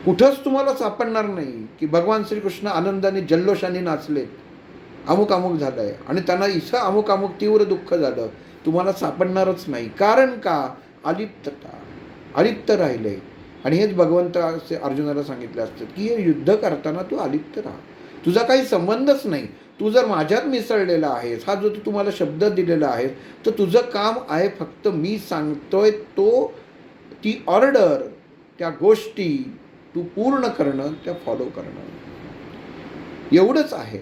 कुठंच तुम्हाला सापडणार नाही की भगवान श्रीकृष्ण आनंदाने जल्लोषाने नाचले, अमुक अमुक झालंय आणि त्यांना इथं अमुक अमुक तीव्र दुःख झालं, तुम्हाला सापडणारच नाही. कारण का? अलिप्तता, अलिप्त राहिले. आणि हेच भगवंत अर्जुनाला सांगितले असतात की हे युद्ध करताना तू अलिप्त राहा, तुझा काही संबंधच नाही. तू जर माझ्यात मिसळलेला आहेस, हा जो तुम्हाला शब्द दिलेला आहे, तर तुझं काम आहे फक्त मी सांगतोय तो, ती ऑर्डर, त्या गोष्टी तू पूर्ण करणं, त्या फॉलो करणं, एवढंच आहे.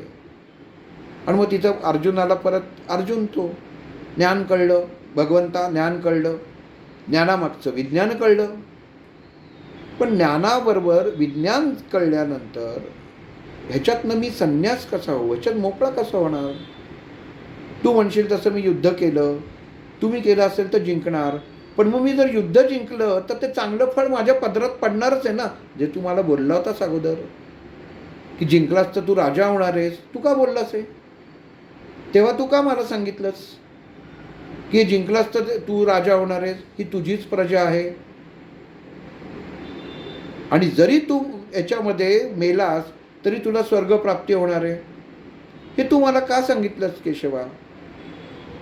आणि मग तिथं अर्जुनाला परत अर्जुन तो ज्ञान कळलं, भगवंता ज्ञान कळलं, ज्ञानामागचं विज्ञान कळलं. पण ज्ञानाबरोबर विज्ञान कळल्यानंतर ह्याच्यातनं मी संन्यास कसा होऊ, ह्याच्यात मोकळा कसा होणार? तू म्हणशील तसं मी युद्ध केलं, तुम्ही केलं असेल तर जिंकणार. पण मग मी जर युद्ध जिंकलं तर ते चांगलं फळ माझ्या पदरात पडणारच आहे ना. जे तू मला बोलला होतास अगोदर की जिंकलास तर तू राजा होणार आहेस, तू का बोललास आहे तेव्हा? तू का मला सांगितलंस की जिंकलास तर तू राजा होणार आहेस, ही तुझीच प्रजा आहे. आणि जरी तू याच्यामध्ये मेलास तरी तुला स्वर्गप्राप्ती होणार आहे, हे तू मला का सांगितलंस केशवा?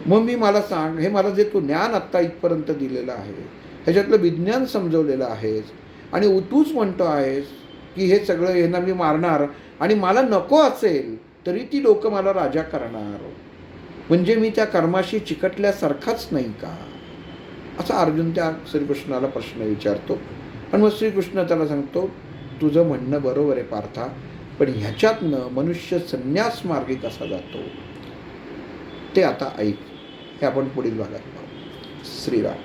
मग मी मला सांग, हे मला जे तू ज्ञान आत्ता इथपर्यंत दिलेलं आहे, ह्याच्यातलं विज्ञान समजवलेलं आहेस, आणि तूच म्हणतो आहेस की हे सगळं यांना मी मारणार आणि मला नको असेल तरी ती लोक मला राजा करणार, म्हणजे मी त्या कर्माशी चिकटल्यासारखाच नाही का? असा अर्जुन त्या श्रीकृष्णाला प्रश्न विचारतो. आणि मग श्रीकृष्ण त्याला सांगतो, तुझं म्हणणं बरोबर आहे पार्था, पण ह्याच्यातनं मनुष्य संन्यास मार्गी कसा जातो ते आता ऐक. हे आपण पुढील भागात पाहू. श्रीराम.